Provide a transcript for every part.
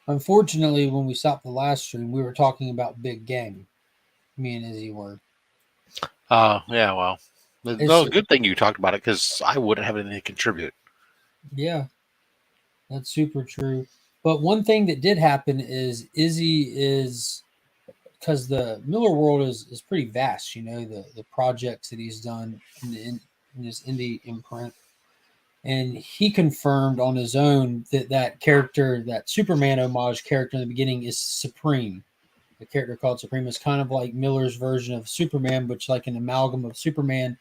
Unfortunately, when we stopped the last stream, we were talking about big game. Me and Izzy were. Yeah, well, It's no, good thing you talked about it because I wouldn't have anything to contribute. yeah, that's super true. But one thing that did happen is Izzy is because the Miller world is pretty vast. You know the projects that he's done in his indie imprint, and he confirmed on his own that that character, that Superman homage character in the beginning, is Supreme. The character called Supreme is kind of like Miller's version of Superman, which like an amalgam of Superman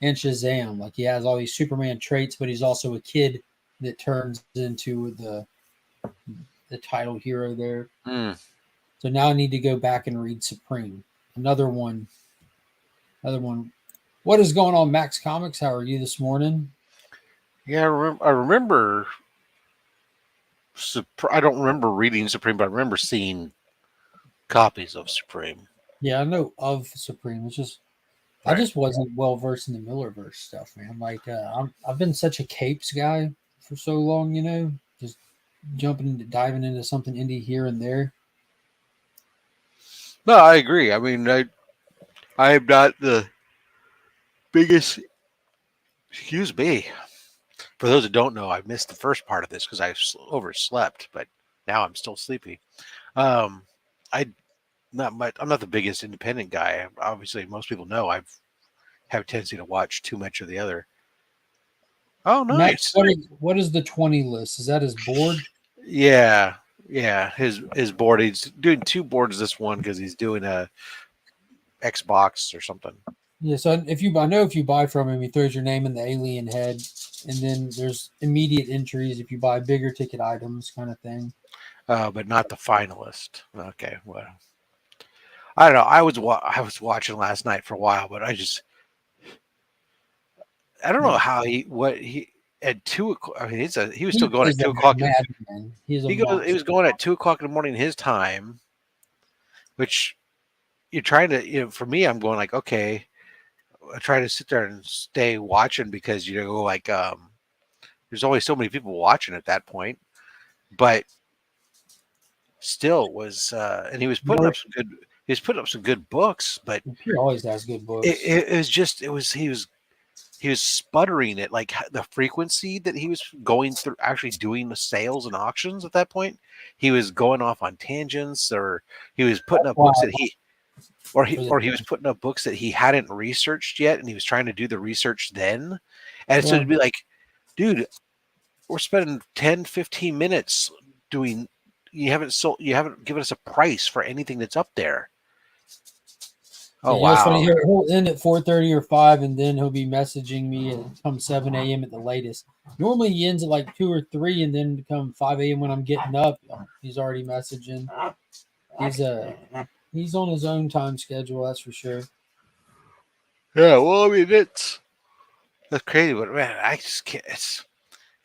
and Shazam. Like he has all these Superman traits, but he's also a kid that turns into the title hero there. Mm. So now I need to go back and read Supreme. Another one. Another one. What is going on, Max Comics? How are you this morning? Yeah, I remember. I don't remember reading Supreme, but I remember seeing copies of Supreme. Yeah, I know of Supreme. It's just I Right. just wasn't well versed in the Millerverse stuff, man. Like I've been such a capes guy for so long, you know, just jumping into diving into something indie here and there. No, I agree. I mean, I'm not the biggest. Excuse me. For those that don't know, I missed the first part of this because I overslept, but now I'm still sleepy. Um, I not much. I'm not the biggest independent guy. Obviously, most people know have a tendency to watch too much of the other. Oh, Max, nice. what is the 20 list? Is that his board? Yeah, yeah. His board. He's doing two boards this one because he's doing a Xbox or something. Yeah, so if you I know if you buy from him, he throws your name in the alien head, and then there's immediate entries if you buy bigger ticket items, kind of thing. But not the finalist. Okay, well, I don't know. I was watching last night for a while, but I don't know how he at 2 o'clock. I mean, he was He still going at plays two like a o'clock. madman. He's a He monster. was going at 2 o'clock in the morning his time, which you're trying to for me, I'm going like, okay, I try to sit there and stay watching because like there's only so many people watching at that point, but still was and Mark, he was putting up some good books, but he always has good books. it was just it was he was sputtering it like the frequency that he was going through actually doing the sales and auctions at that point. He was going off on tangents, or he was putting That's up why books that for the he was putting up books that he hadn't researched yet, and he was trying to do the research then. And so yeah. it'd be like, dude, we're spending 10, 15 minutes doing you haven't given us a price for anything that's up there. Yeah, Oh you know, it's funny. wow. He'll end at 4:30 or 5, and then he'll be messaging me at come 7 a.m. at the latest. Normally, he ends at like 2 or 3, and then come 5 a.m. when I'm getting up, he's already messaging. He's he's on his own time schedule, that's for sure. Yeah, well, I mean, that's crazy, but man, I just can't. It's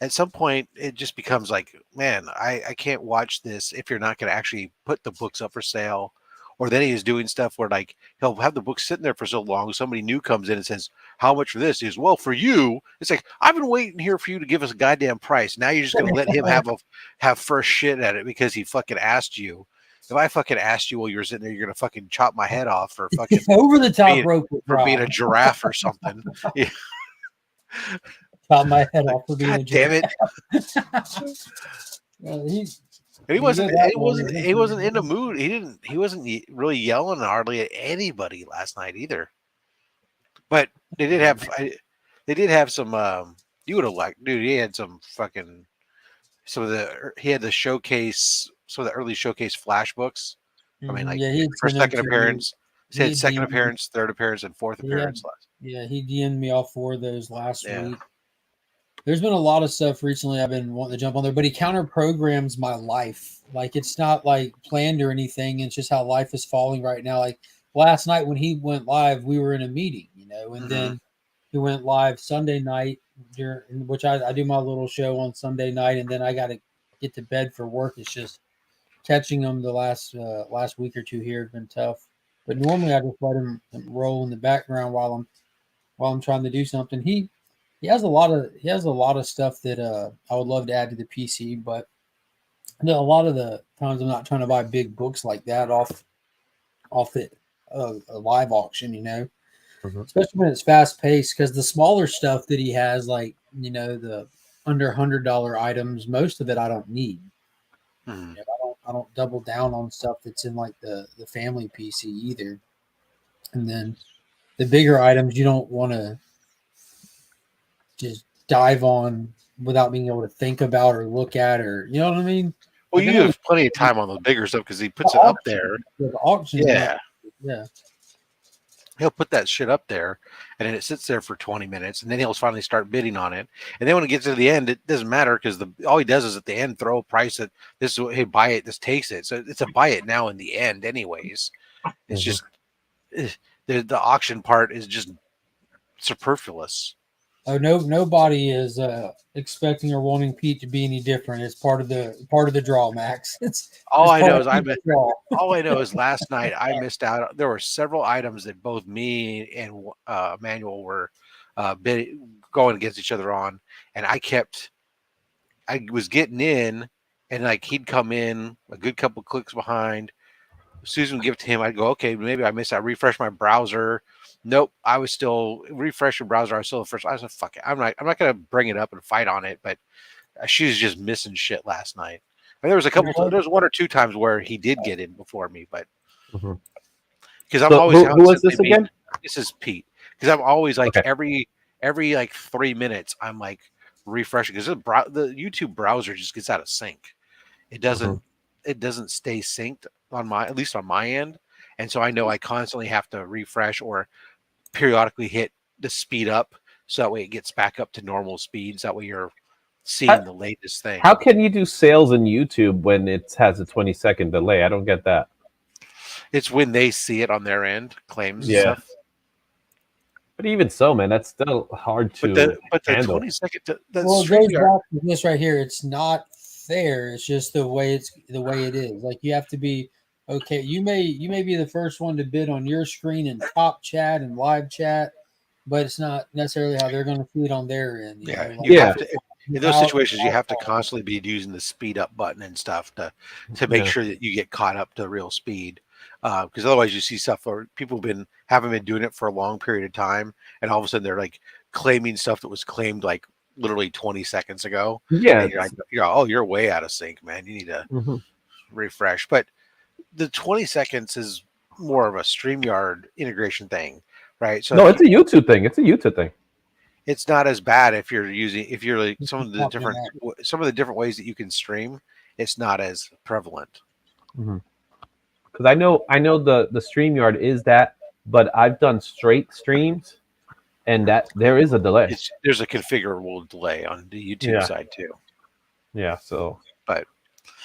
at some point it just becomes like, man, I can't watch this if you're not going to actually put the books up for sale. Or then he is doing stuff where like he'll have the book sitting there for so long, somebody new comes in and says, "How much for this?" He goes, "Well, for you." It's like I've been waiting here for you to give us a goddamn price. Now you're just going to let him have first shit at it because he fucking asked you. If I fucking asked you while you're sitting there, you're going to fucking chop my head off for fucking Over the top being rope for being a pride. giraffe or something. Yeah, Chop my head like, off for being God a damn jerk. it! He And you get that one. he wasn't in the mood. He wasn't really yelling hardly at anybody last night either. But they did have they did have some. You would have liked, dude. He had some fucking some of the he had the showcase some of the early showcase flash books. I mean, like Yeah, he had for sent them second to me. appearance, he He had had second DM'd me. appearance, third appearance, and fourth He had, appearance last. yeah, he DM'd me all 4 of those last Yeah. week. There's been a lot of stuff recently I've been wanting to jump on there, but he counter programs my life. Like it's not like planned or anything. It's just how life is falling right now. Like last night when he went live, we were in a meeting, you know, and Mm-hmm. then he went live Sunday night during which I do my little show on Sunday night, and then I got to get to bed for work. It's just catching him the last week or two here has been tough. But normally I just let him roll in the background while I'm trying to do something. He has a lot of stuff that I would love to add to the PC, but No, a lot of the times I'm not trying to buy big books like that off it a live auction, Hmm. especially when it's fast paced. Because the smaller stuff that he has, like the under $100 items, most of it I don't need. Mhm. I don't double down on stuff that's in like the family PC either. And then the bigger items you don't want to just dive on without being able to think about or look at, or you know what I mean. Well, Like I you know have plenty of time on the bigger stuff because he the puts it up auction, there. the auction's not. Yeah, Yeah, he'll put that shit up there, and then it sits there for 20 minutes, and then he'll finally start bidding on it. And then when it gets to the end, it doesn't matter because all he does is at the end throw a price that this is what, hey, buy it, this takes it. So it's a buy it now in the end, anyways. It's Hmm. just eh, the auction part is just superfluous. oh no, nobody is expecting or wanting Pete to be any different. It's part of the draw, Max. All It's I part know of is the draw. all I know is last night I missed out. There were several items that both me and Manuel were going against each other on, and I was getting in, and like he'd come in a good couple clicks behind. Susan would give it to him. I'd go, okay, maybe I missed. I refresh my browser. Nope, I was still refreshing browser. I was still the first. I said, fuck it. I'm not gonna bring it up and fight on it. But she was just missing shit last night. I mean, there was a couple. There was one or two times where he did get in before me, but Hmm. because I'm So always who was constantly this being. again? This is Pete. Because I'm always like Okay. every like 3 minutes, I'm like refreshing because the YouTube browser just gets out of sync. It Hmm. doesn't stay synced on my at least on my end, and so I know I constantly have to refresh or periodically hit the speed up so that way it gets back up to normal speeds. That way you're How, seeing the latest how thing. can you do sales in YouTube when it has a 20-second delay? I don't get that. It's when they see it on their end, claims and Yeah. stuff. But even so, man, that's still hard But to the handle. 20 second the Well, it goes StreamYard. back to this right here. It's not fair. It's just the way it is. Like you have to be okay. You may be the first one to bid on your screen and top chat and live chat, but it's not necessarily how they're going to see it on their end. Yeah, Like you Yeah. have to in with those how situations you have to constantly be using the speed up button and stuff to make Yeah. sure that you get caught up to real speed. Because otherwise you see stuff where people haven't been doing it for a long period of time, and all of a sudden they're like claiming stuff that was claimed like literally 20 seconds ago, Yeah. and you're way out of sync, man. You need to Mhm. refresh. But the 20 seconds is more of a StreamYard integration thing, right? So No, it's a YouTube thing. It's a YouTube thing. it's not as bad if you're like talking about. some of the different ways that you can stream. It's not as prevalent. Because I know the StreamYard is that, but I've done straight streams, and that there is a delay. There's a configurable delay on the YouTube Yeah. side too, Yeah. So but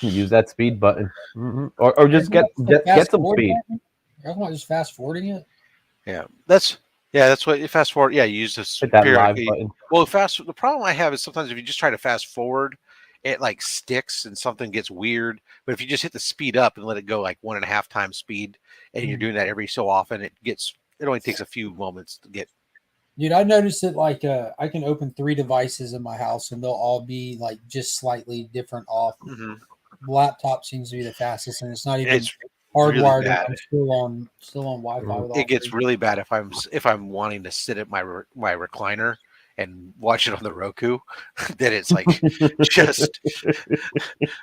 use that speed button, or Are you just talking about get fast some forwarding speed. it? Are you talking about just fast forwarding it? yeah, that's what you fast forward. Yeah, you use this Hit that live periodically. button. Well, the problem I have is sometimes if you just try to fast forward, it like sticks and something gets weird. But if you just hit the speed up and let it go like 1.5 times speed, and you're Hmm. doing that every so often, it only takes a few moments to get. Dude, I noticed that like I can open 3 devices in my house and they'll all be like just slightly different off. Mhm. Laptop seems to be the fastest, and it's not even It's really hardwired, and bad. I'm still on Wi-Fi Mhm. with It all gets three. really bad if I'm wanting to sit at my recliner and watch it on the Roku. Then it's like just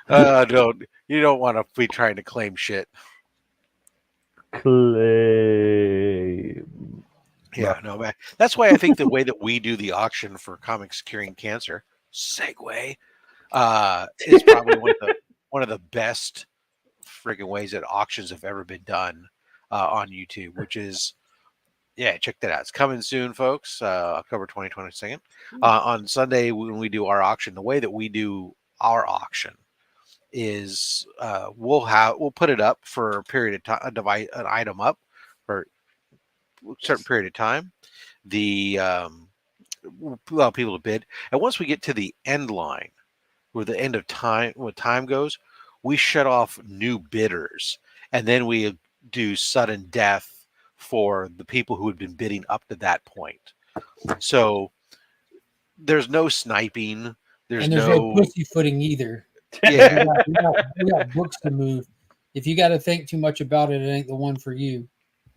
don't you don't want to be trying to claim shit. Clay. Yeah, no man. That's why I think the way that we do the auction for comics curing cancer segue is probably one of the best friggin' ways that auctions have ever been done on YouTube, which is yeah, check that out. It's coming soon, folks. October 2022. On Sunday, when we do our auction, the way that we do our auction is we'll put it up for a period of time, an item up for a certain period of time. The we'll allow people to bid, and once we get to the end line, where the end of time, when time goes, we shut off new bidders, and then we do sudden death for the people who had been bidding up to that point. So there's no sniping. There's And there's no no pussyfooting either. Yeah. We got books to move. If you got to think too much about it, it ain't the one for you.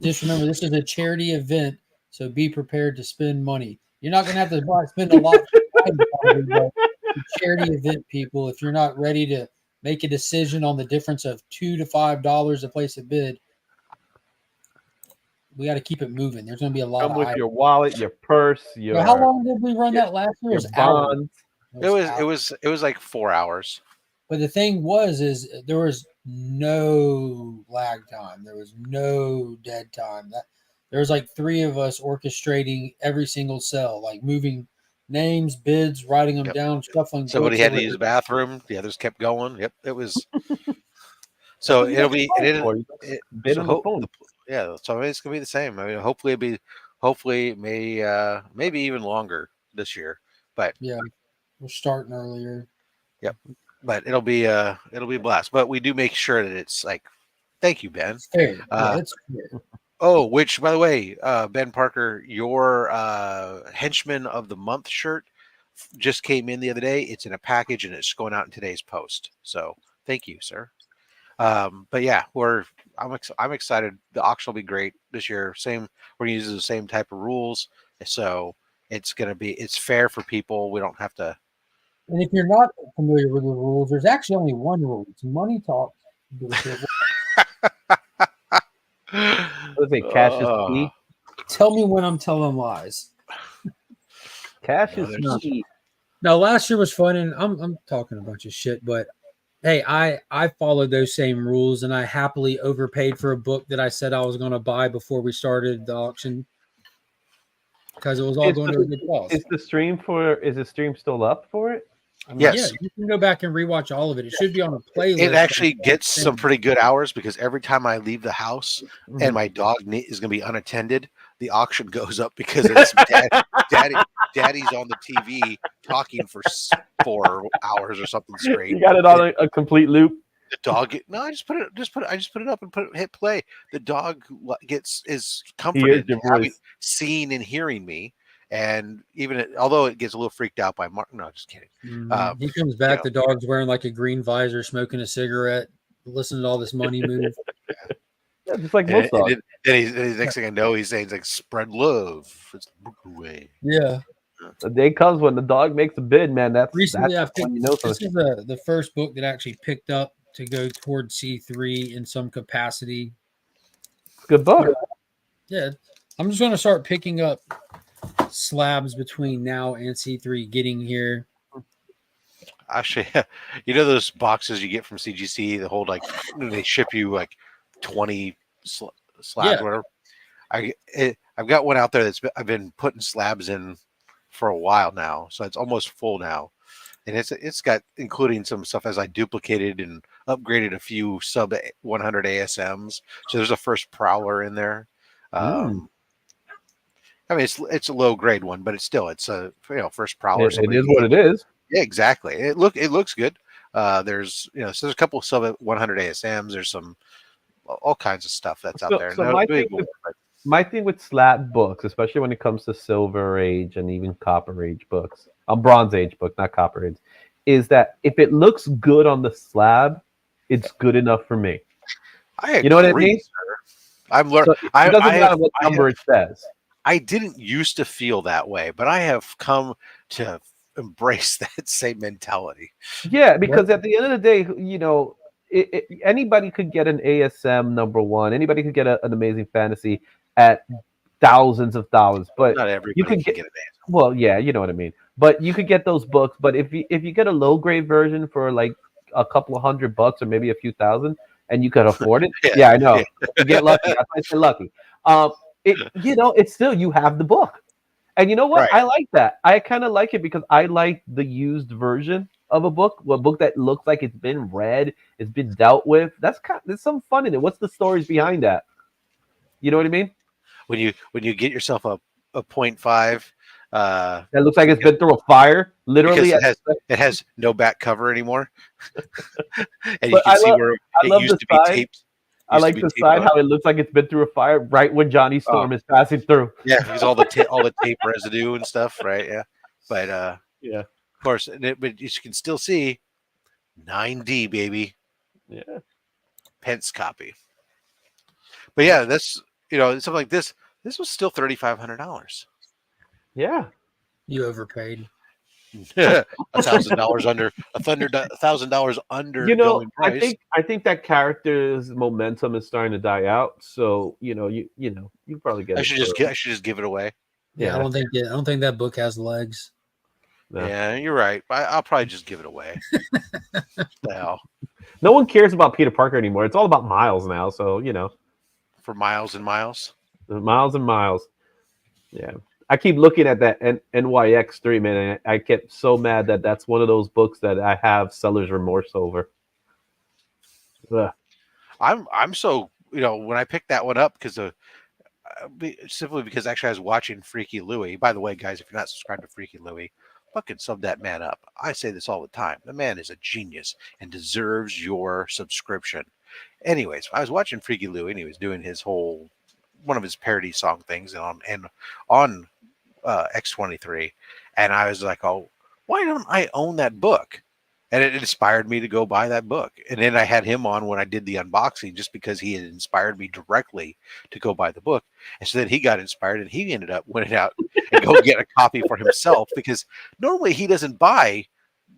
Just remember, this is a charity event, so be prepared to spend money. You're not going to have to spend a lot, probably, but it's a charity event, people. If you're not ready to make a decision on the difference of $2 to $5 to place a bid, we got to keep it moving. There's going to be a lot Come of with items. your wallet, your purse, your How long did we run your, that last year? It your was hours. bonds. It was like 4 hours. But the thing is there was no lag time. There was no dead time. There was like 3 of us orchestrating every single cell, like moving names, bids, writing them Yep. down, shuffling. Somebody books had to over. use the bathroom. The others kept going. Yep, it was. So it'll be. Bid So on the phone. yeah. So it's gonna be the same. I mean, hopefully it may maybe even longer this year. But Yeah, we're starting earlier. yep. But it'll be a blast. But we do make sure that it's like, thank you, Ben. It's fair. Yeah, it's fair. Oh, which by the way, Ben Parker, your henchman of the month shirt just came in the other day. It's in a package and it's going out in today's post. So thank you, sir. But yeah, I'm excited. The auction will be great this year. We're gonna use the same type of rules, so it's fair for people. We don't have to. And if you're not familiar with the rules, there's actually only one rule. It's money talks. What is it? Cash is key. Tell me when I'm telling lies. Cash is key. No, last year was fun, and I'm talking a bunch of shit, but hey, I followed those same rules, and I happily overpaid for a book that I said I was going to buy before we started the auction because it was all going to a good cause. Is the stream still up for it? Yes. Yeah, you can go back and rewatch all of it. It should be on a playlist. It actually gets some pretty good hours because every time I leave the house and my dog is going to be unattended, the auction goes up because it's daddy's on the TV talking for 4 hours or something straight. You got it on a complete loop. The dog, I just put it up and hit play. The dog is comforted having seen and hearing me. And although it gets a little freaked out by Mark, no, just kidding. He comes back. The dog's wearing like a green visor, smoking a cigarette, listening to all this money move. Yeah, just like most dogs. And next thing I know, he's saying like "spread love." It's the way. Yeah. The day comes when the dog makes a bid, man. Recently, that's when you know this is the first book that actually picked up to go towards C3 in some capacity. Good book. Yeah, I'm just going to start picking up slabs between now and C3 getting here. Actually, you know those boxes you get from CGC that hold they ship you like 20 slabs, or whatever. I've got one out there I've been putting slabs in for a while now, so it's almost full now, and it's got including some stuff as I duplicated and upgraded a few sub 100 ASMs. So there's a first prowler in there. I mean, it's a low grade one, but it's a first prowler. It is what it is. Yeah, exactly. It looks good. There's so there's a couple sub 100 ASMs. There's all kinds of stuff that's out there. So my thing with slab books, especially when it comes to Silver Age and even Copper Age books, a Bronze Age book, not Copper Age, is that if it looks good on the slab, it's good enough for me. You know what I mean? Sir. I'm learning. So it doesn't matter what number it says. I didn't used to feel that way, but I have come to embrace that same mentality. Yeah, because at the end of the day, anybody could get an ASM #1. Anybody could get an Amazing Fantasy at thousands of dollars, but not everybody can get an ASM. Well, yeah, you know what I mean. But you could get those books. But if you get a low grade version for like a couple of $100 or maybe a few thousand, and you could afford it, yeah, I know. You get lucky. That's why I say lucky. It's still, you have the book. And you know what? Right. I like that. I kind of like it because I like the used version of a book that looks like it's been read, it's been dealt with. There's some fun in it. What's the stories behind that? You know what I mean? When you get yourself a 0.5 that looks like it's been through a fire, literally. It has no back cover anymore. And you can see where it used to be taped. I like the side how it looks like it's been through a fire right when Johnny Storm is passing through. Yeah, because all the tape residue and stuff, right? Yeah, but of course, but you can still see 9D, baby. Yeah. Pence copy. But yeah, this, something like this. This was still $3,500. Yeah. You overpaid. $1,000 under $1,000 under going price. I think that character's momentum is starting to die out. So you probably get I it should for just give it away. Yeah, I yeah. don't think that book has legs. No. Yeah, you're right. I'll probably just give it away. The hell, No one cares about Peter Parker anymore. It's all about Miles now. So for miles and miles. miles and miles. Yeah. I keep looking at that NYX3, man. And I get so mad that that's one of those books that I have seller's remorse over. Ugh. I'm so when I picked that one up because simply because actually I was watching Freaky Louie. By the way, guys, if you're not subscribed to Freaky Louie, fucking sub that man up. I say this all the time. The man is a genius and deserves your subscription. Anyways, I was watching Freaky Louie and he was doing his whole one of his parody song things on X23, and I was like, oh, why don't I own that book? And it inspired me to go buy that book. And then I had him on when I did the unboxing just because he had inspired me directly to go buy the book. And so then he got inspired and he ended up winning out and go get a copy for himself because normally he doesn't buy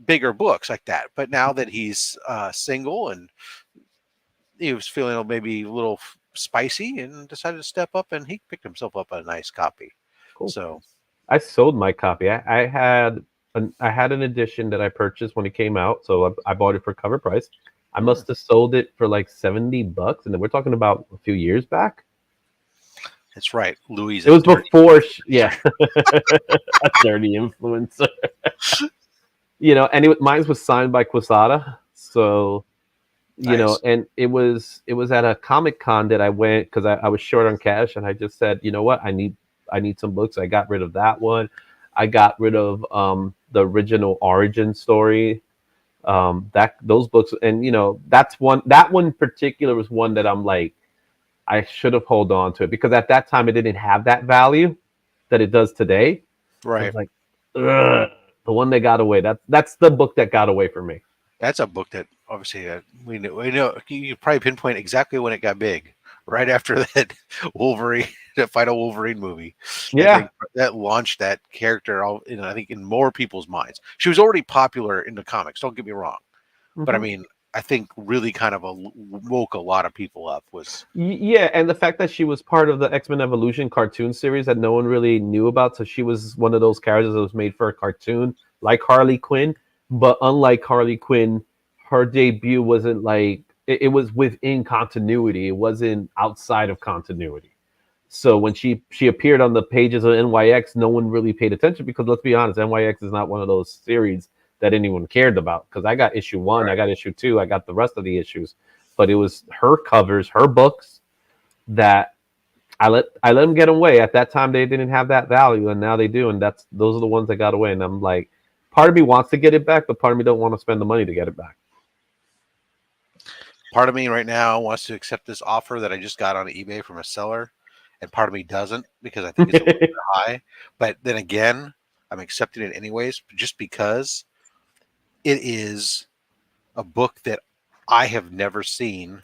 bigger books like that. But now that he's single and he was feeling maybe a little spicy and decided to step up and he picked himself up a nice copy. Cool. So I sold my copy. I had an edition that I purchased when it came out, so I bought it for cover price. I must have sold it for like $70, and then we're talking about a few years back. that's right, Louise. It was before, yeah, a dirty influencer. And mine was signed by Quesada, so Nice. and it was at a Comic Con that I went because I was short on cash, and I just said, you know what, I need some books. I got rid of that one. I got rid of the original origin story. Those books, and that one in particular was one that I'm like, I should have held on to it because at that time it didn't have that value that it does today. I Right. was like, ugh, the one that got away. That's the book that got away from me. That's a book that obviously we know you probably pinpoint exactly when it got big. Right after that Wolverine, that final Wolverine movie. Yeah. I think that launched that character I think in more people's minds. She was already popular in the comics, don't get me wrong. But I mean, I think really kind of woke a lot of people up was Yeah, and the fact that she was part of the X-Men Evolution cartoon series that no one really knew about, so she was one of those characters that was made for a cartoon, like Harley Quinn. But unlike Harley Quinn, her debut wasn't like it was within continuity. It wasn't outside of continuity. So when she appeared on the pages of NYX, no one really paid attention because let's be honest, NYX is not one of those series that anyone cared about. Because I got issue 1, I got issue 2, I got the rest of the issues, but it was her covers, her books that I let them get away. At that time, they didn't have that value, and now they do, and those are the ones that got away. And I'm like, part of me wants to get it back, but part of me don't want to spend the money to get it back. part of me right now wants to accept this offer that I just got on eBay from a seller, and part of me doesn't because I think it's a little bit high. But then again, I'm accepting it anyways, just because it is a book that I have never seen.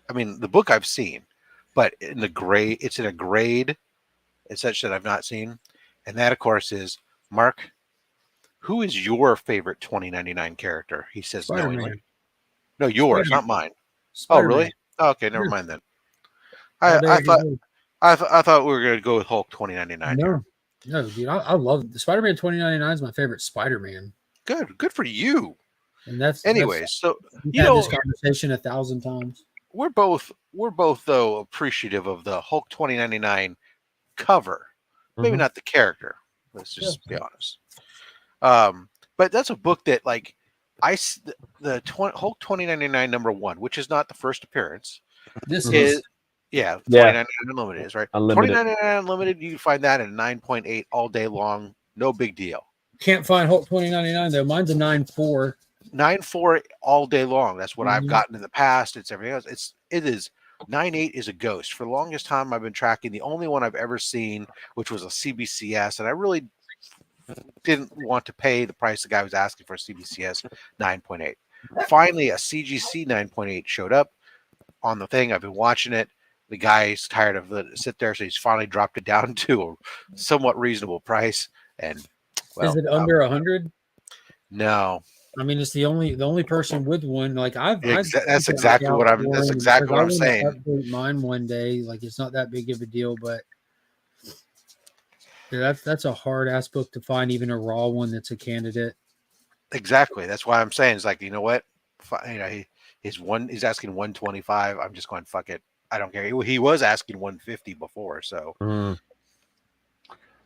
I mean, the book I've seen, but it's in a grade and such that I've not seen. And that, of course, is Mark. Who is your favorite 2099 character? He says Spider-Man. knowingly. No, yours, Spider-Man. not mine. Spider-Man. Oh, really? Oh, okay, never mind then. All day, I every thought day. I thought we were going to go with Hulk 2099 here. No, dude, I love the Spider-Man 2099 is my favorite Spider-Man. Good for you. And that's Anyways, so we've had this conversation 1,000 times. we're both though appreciative of the Hulk 2099 cover. Maybe not the character. Let's just be honest. But that's a book that like Hulk 2099 #1, which is not the first appearance. This is 2099 Unlimited is right. Unlimited. 2099 Unlimited, you can find that at 9.8 all day long. No big deal. Can't find Hulk 2099 though. Mine's a 9.4. 9.4 all day long. That's what I've gotten in the past. It's everything else. It is 9.8 is a ghost. For the longest time I've been tracking the only one I've ever seen, which was a CBCS, and I really didn't want to pay the price the guy was asking for a CBCS 9.8. Finally, a CGC 9.8 showed up on the thing. I've been watching it. The guy's tired of it sit there, so he's finally dropped it down to a somewhat reasonable price. And well, Is it under 100? No. I mean, it's the only person with one. Like That's exactly what I'm. That's exactly what I'm saying. Update mine one day. Like it's not that big of a deal, but yeah, that's a hard ass book to find, even a raw one that's a candidate. Exactly. That's why I'm saying it's like, you know what? He's asking 125. I'm just going fuck it. I don't care. He was asking 150 before, so.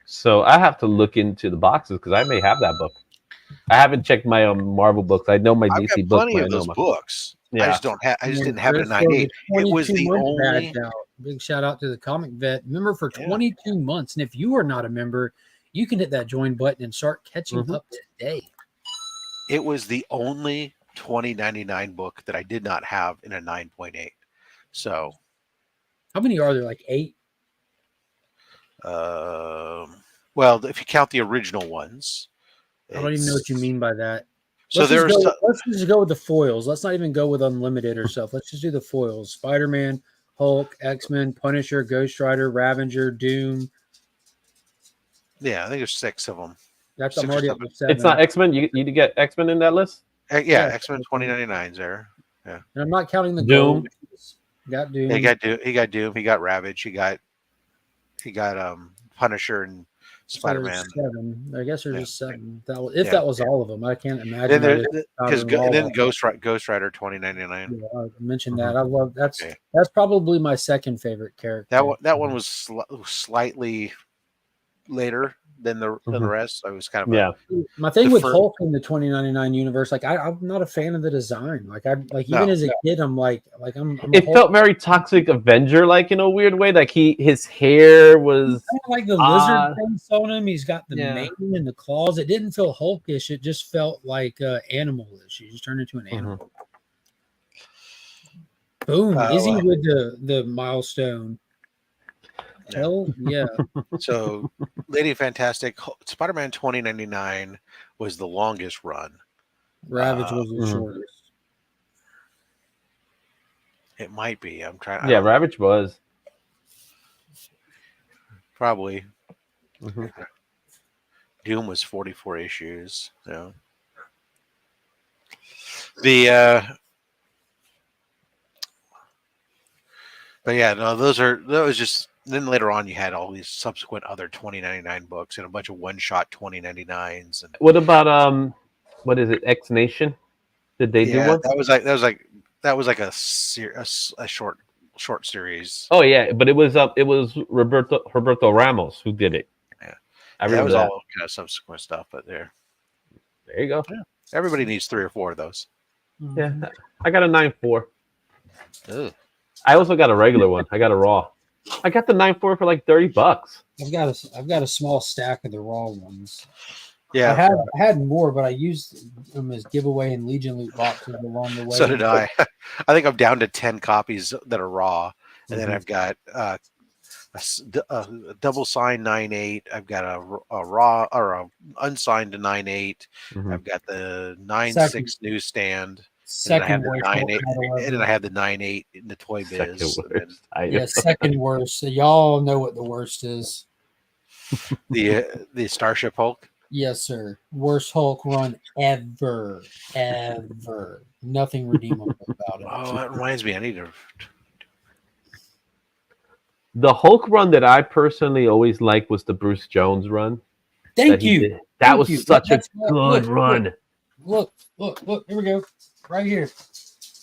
So I have to look into the boxes because I may have that book. I haven't checked my Marvel books. I know my I've DC got books. plenty of those books. Yeah. I just don't have. I just didn't have it in 9.8. It was the only. Big shout out to the Comic Vet member for 22 months. And if you are not a member, you can hit that join button and start catching up today. It was the only 2099 book that I did not have in a 9.8. So, how many are there? Like 8? Well, if you count the original ones, I don't even know what you mean by that. So let's just go with the foils. Let's not even go with unlimited or stuff. Let's just do the foils: Spider-Man, Hulk, X-Men, Punisher, Ghost Rider, Ravager, Doom. Yeah, I think there's 6 of them. That's I'm already up to 7. It's not X-Men. You need to get X-Men in that list. Yeah, X-Men 2099's there. Yeah, and I'm not counting the Doom. Got Doom. He got Doom. He got Ravage. He got Punisher and Spider-Man. So 7. I guess there's just 7. That was all of them. I can't imagine. Then Ghost Rider 2099. Yeah, I mentioned that. I love that's probably my second favorite character. That one was slightly later than the rest. I was kind of my thing with Hulk in the 2099 universe. Like I'm not a fan of the design. Even as a kid, I'm like I'm. It felt very Toxic Avenger, like in a weird way. Like his hair was kind of like the lizard face on him. He's got the mane and the claws. It didn't feel Hulkish. It just felt like animalish. He just turned into an animal. Boom! Izzy with the milestone. Hell yeah. So Lady Fantastic, Spider-Man 2099 was the longest run. Ravage was the shortest. It might be. I'm trying. Yeah, Ravage was. Probably. Doom was 44 issues. So. But yeah, no, that was just. Then later on, you had all these subsequent other 2099 books and a bunch of one-shot 2099s. And what about what is it? X Nation? Did they do one? That was like a short series. Oh yeah, but it was Roberto Ramos who did it. Yeah, I remember that was all kind of subsequent stuff. But there you go. Yeah. Everybody needs 3 or 4 of those. Yeah, I got a 9.4. Ugh. I also got a regular one. I got a raw. I got the 9.4 for like $30. I've got a small stack of the raw ones. Yeah, I had more, but I used them as giveaway and Legion loot boxes along the way. So did I. I think I'm down to 10 copies that are raw, and then I've got a double signed 9.8. I've got a raw or a unsigned 9.8. I've got the 9.6 newsstand. And then I had the 9.8 in the Toy Biz. Second worst. So y'all know what the worst is. The Starship Hulk. Yes, sir. Worst Hulk run ever. Nothing redeemable about it. Oh, that reminds me. I need to. The Hulk run that I personally always liked was the Bruce Jones run. Thank you. That was such a good run. Look. Here we go. Right here.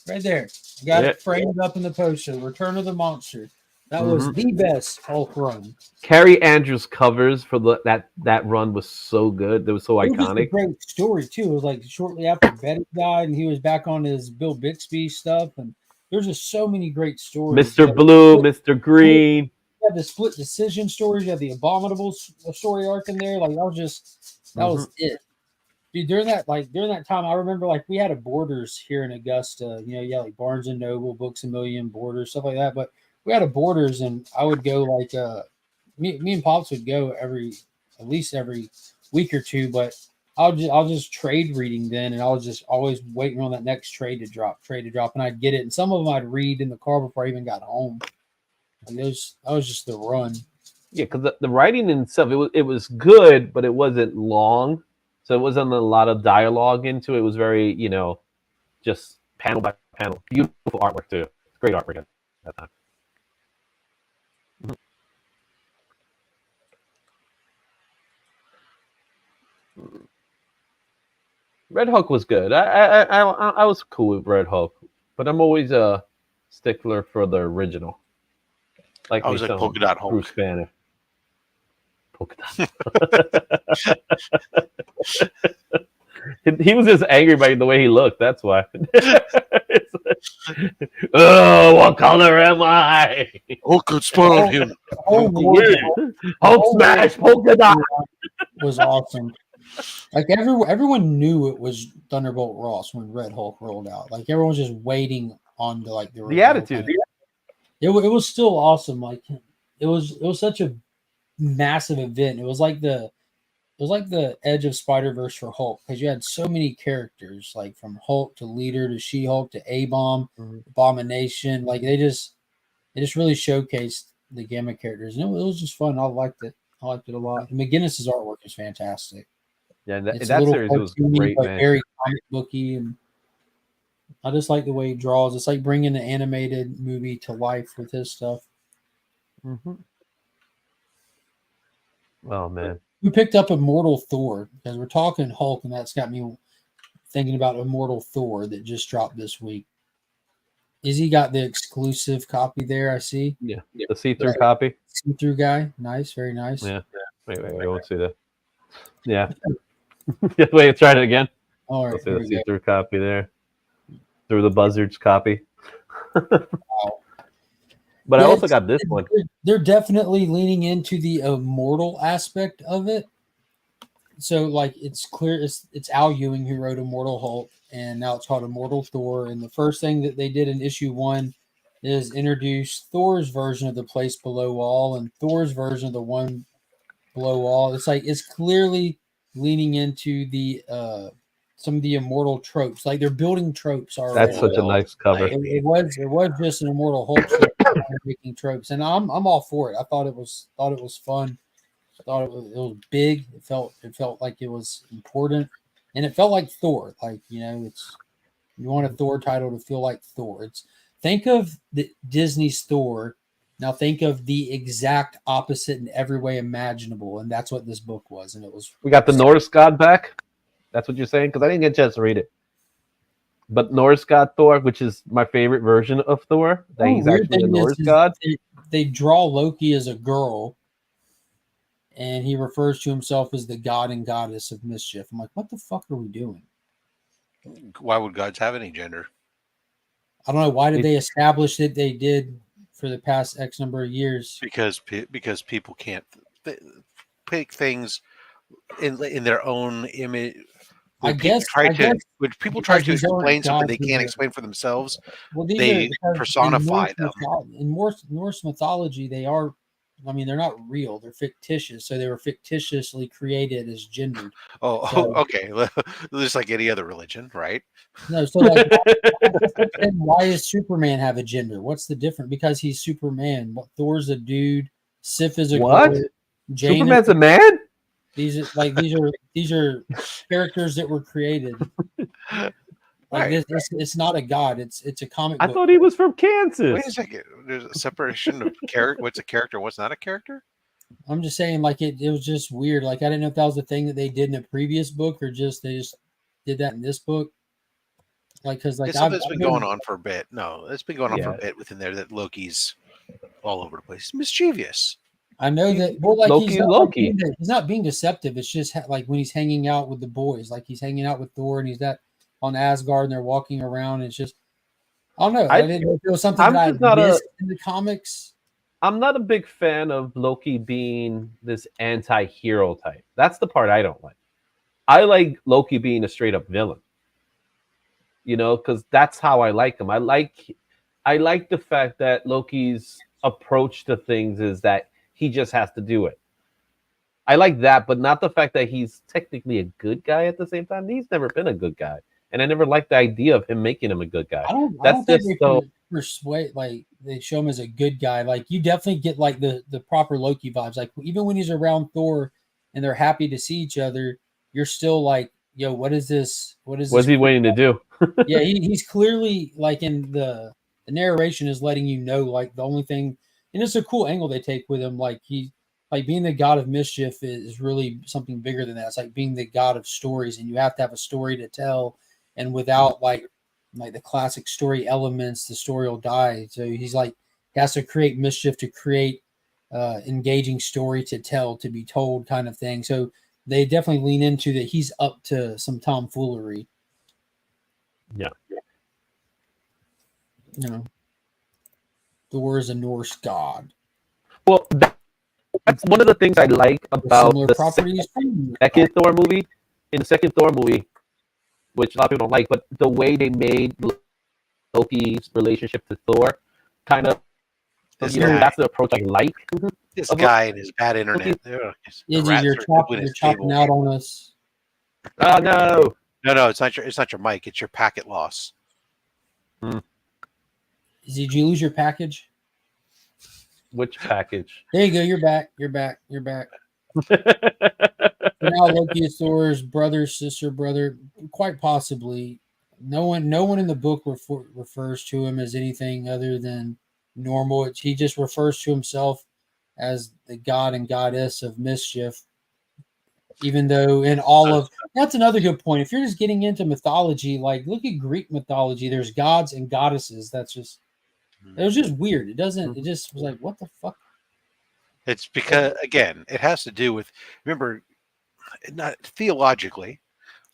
Right there. Got it framed up in the poster. Return of the Monster. That was the best Hulk run. Carrie Andrews covers for that run was so good. It was so iconic. It was a great story too. It was like shortly after Betty died, and he was back on his Bill Bixby stuff. And there's just so many great stories. Mr. Blue, Mr. Green. You had the split decision stories. You had the Abominable story arc in there. Like that was it. Dude, during that time, I remember like we had a Borders here in Augusta. You had like Barnes and Noble, Books a Million, Borders, stuff like that. But we had a Borders, and I would go like me and Pops would go at least every week or two, but I'll just trade reading then, and I was just always waiting on that next trade to drop, and I'd get it. And some of them I'd read in the car before I even got home. Like that was just the run. Yeah, because the writing in itself, it was good, but it wasn't long, so it wasn't a lot of dialogue into it. It was very, just panel by panel. Beautiful artwork too. Great artwork at that time. Red Hulk was good. I was cool with Red Hulk, but I'm always a stickler for the original. I was like Polka Dot Hulk. Bruce Banner. Polka Dot. He was just angry by the way he looked. That's why. Oh, what color am I? Hulk could spoil him. Hulk smash Polka Dot was awesome. Like everyone knew it was Thunderbolt Ross when Red Hulk rolled out. Like everyone was just waiting on the attitude. It was still awesome. Like it was such a massive event. It was like the Edge of Spider-Verse for Hulk, because you had so many characters, like from Hulk to Leader to She-Hulk to A-Bomb, Abomination. Like they just really showcased the gamma characters, and it was just fun. I liked it a lot. And McGinnis's artwork is fantastic. Yeah, that series was great, man. Very comic booky, and I just like the way he draws. It's like bringing the animated movie to life with his stuff. Mm-hmm. Oh man, we picked up Immortal Thor because we're talking Hulk, and that's got me thinking about Immortal Thor that just dropped this week. Izzy got the exclusive copy there. I see. Yeah, the see-through copy. See-through guy, nice, very nice. Yeah. Wait, I won't see that. Yeah. Wait, try it again. All right, let's see the see-through copy there. Through the buzzards copy. Wow. But I also got this one. They're definitely leaning into the immortal aspect of it. So, like, it's clear it's Al Ewing who wrote Immortal Hulk, and now it's called Immortal Thor. And the first thing that they did in issue 1 is introduce Thor's version of the Place Below All and Thor's version of the One Below All. It's like it's clearly leaning into the some of the immortal tropes. Like they're building tropes already. That's such a nice cover. It was just an Immortal Hulk making tropes, and I'm all for it. I thought it was fun. I thought it was big. It felt like it was important, and it felt like Thor. Like it's you want a Thor title to feel like Thor. Think of the Disney's Thor. Now think of the exact opposite in every way imaginable, and that's what this book was. And it was. We got the Norse god back. That's what you're saying? Because I didn't get a chance to read it. But Norse god Thor, which is my favorite version of Thor, that he's actually a Norse god. They draw Loki as a girl, and he refers to himself as the god and goddess of mischief. I'm like, what the fuck are we doing? Why would gods have any gender? I don't know. Why did they establish that they did for the past X number of years? Because people can't pick things in their own image. When people try to explain something they can't explain for themselves, they personify them. In Norse mythology, they are. I mean, they're not real; they're fictitious. So they were fictitiously created as gendered. Okay. Just like any other religion, right? No. So, like, why does Superman have a gender? What's the difference? Because he's Superman. Thor's a dude. Sif is a what? Girl, Superman's a man. These are characters that were created. Like right. It's not a god. It's a comic book. I thought he was from Kansas. Wait a second. There's a separation of character. What's a character? What's not a character? I'm just saying, like it was just weird. Like I didn't know if that was the thing that they did in a previous book or they just did that in this book. Like because like something's been going on for a bit. No, it's been going on for a bit within there that Loki's all over the place, mischievous. I know that. Well, like Loki. He's not being deceptive. It's just like when he's hanging out with the boys, like he's hanging out with Thor, and he's on Asgard, and they're walking around. And it's just, I don't know. I didn't know if it was something that I missed in the comics. I'm not a big fan of Loki being this anti-hero type. That's the part I don't like. I like Loki being a straight up villain. Because that's how I like him. I like the fact that Loki's approach to things is that he just has to do it. I like that, but not the fact that he's technically a good guy at the same time. He's never been a good guy, and I never liked the idea of him making him a good guy. I don't think just they so. persuade, like they show him as a good guy. Like you definitely get like the proper Loki vibes. Like even when he's around Thor and they're happy to see each other, you're still like, yo, what is this? What is What's this? he waiting to do? Yeah, he's clearly like in the narration is letting you know like the only thing, and it's a cool angle they take with him. Like he like being the god of mischief is really something bigger than that. It's like being the god of stories, and you have to have a story to tell, and without like the classic story elements, the story will die. So he's like he has to create mischief to create engaging story to tell, to be told, kind of thing. So they definitely lean into that. He's up to some tomfoolery. Yeah. You know, Thor is a Norse god. Well, that's one of the things I like about Similar the properties. second Thor movie. In the second Thor movie, which a lot of people don't like, but the way they made Loki's relationship to Thor, kind of, that's the approach I like. This guy and his bad internet. Izzy, you're chopping out on us. Oh no! No, it's not your mic. It's your packet loss. Izzy, did you lose your package? Which package? There you go. You're back. You're back. You're back. Now Loki is Thor's brother, sister, brother. Quite possibly. No one in the book refers to him as anything other than normal. He just refers to himself as the god and goddess of mischief. Even though in all of that's another good point. If you're just getting into mythology, like look at Greek mythology, there's gods and goddesses. It was just weird. It just was like, what the fuck? It's because again, it has to do with, remember, not theologically,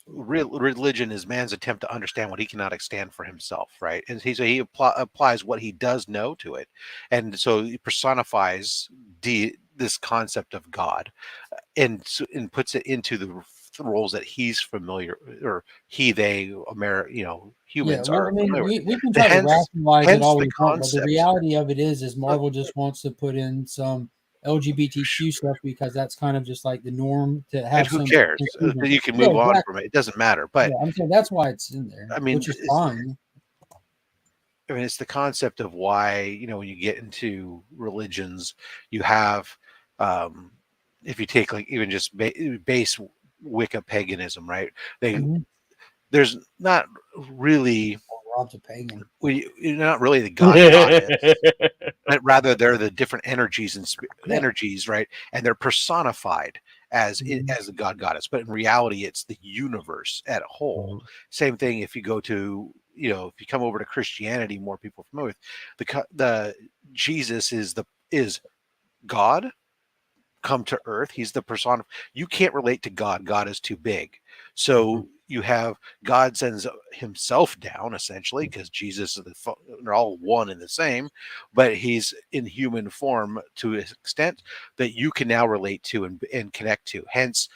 religion is man's attempt to understand what he cannot stand for himself, right? And he applies what he does know to it, and so he personifies this concept of God, and puts it into the roles that he's familiar, or they humans well, are. I mean, we can try to rationalize it all we want, but the reality of it is Marvel just wants to put in some LGBTQ stuff because that's kind of just like the norm to have. And who cares? You can move on from it. It doesn't matter. But I'm saying that's why it's in there. I mean, which is fine. I mean, it's the concept of why, when you get into religions, you have, if you take like even just base Wicca paganism, right? There's not really. Rob's a pagan. You're not really the god goddess, but rather they're the different energies and energies, right? And they're personified as the god goddess, but in reality, it's the universe at a whole. Same thing if you go to, if you come over to Christianity, more people are familiar with the Jesus is God come to earth. He's the persona. You can't relate to God. God is too big. So you have God sends himself down essentially because Jesus they're all one and the same, but he's in human form to an extent that you can now relate to and connect to. Hence,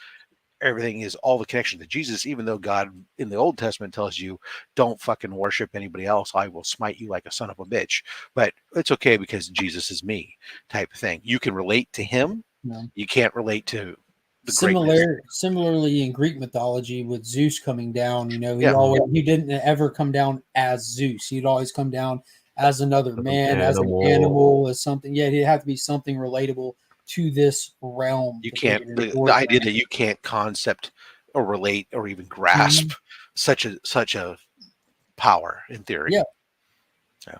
everything is all the connection to Jesus, even though God in the Old Testament tells you don't fucking worship anybody else. I will smite you like a son of a bitch. But it's okay because Jesus is me type of thing. You can relate to him. No. You can't relate to similarly in Greek mythology with Zeus coming down, he didn't ever come down as Zeus. He'd always come down as another man, as an animal, as something. Yeah, he'd have to be something relatable to this realm. You can't the idea that you can't concept or relate or even grasp such a power in theory. Yeah. So,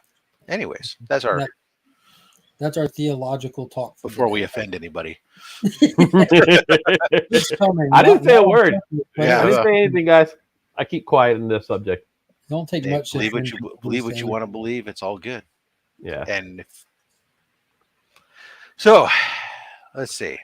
anyways, that's our theological talk before we offend anybody. It's coming. I didn't say a word. Yeah, I didn't say anything, guys. I keep quiet in this subject. Don't take much. Believe what you want to believe. It's all good. Yeah. And so, let's see.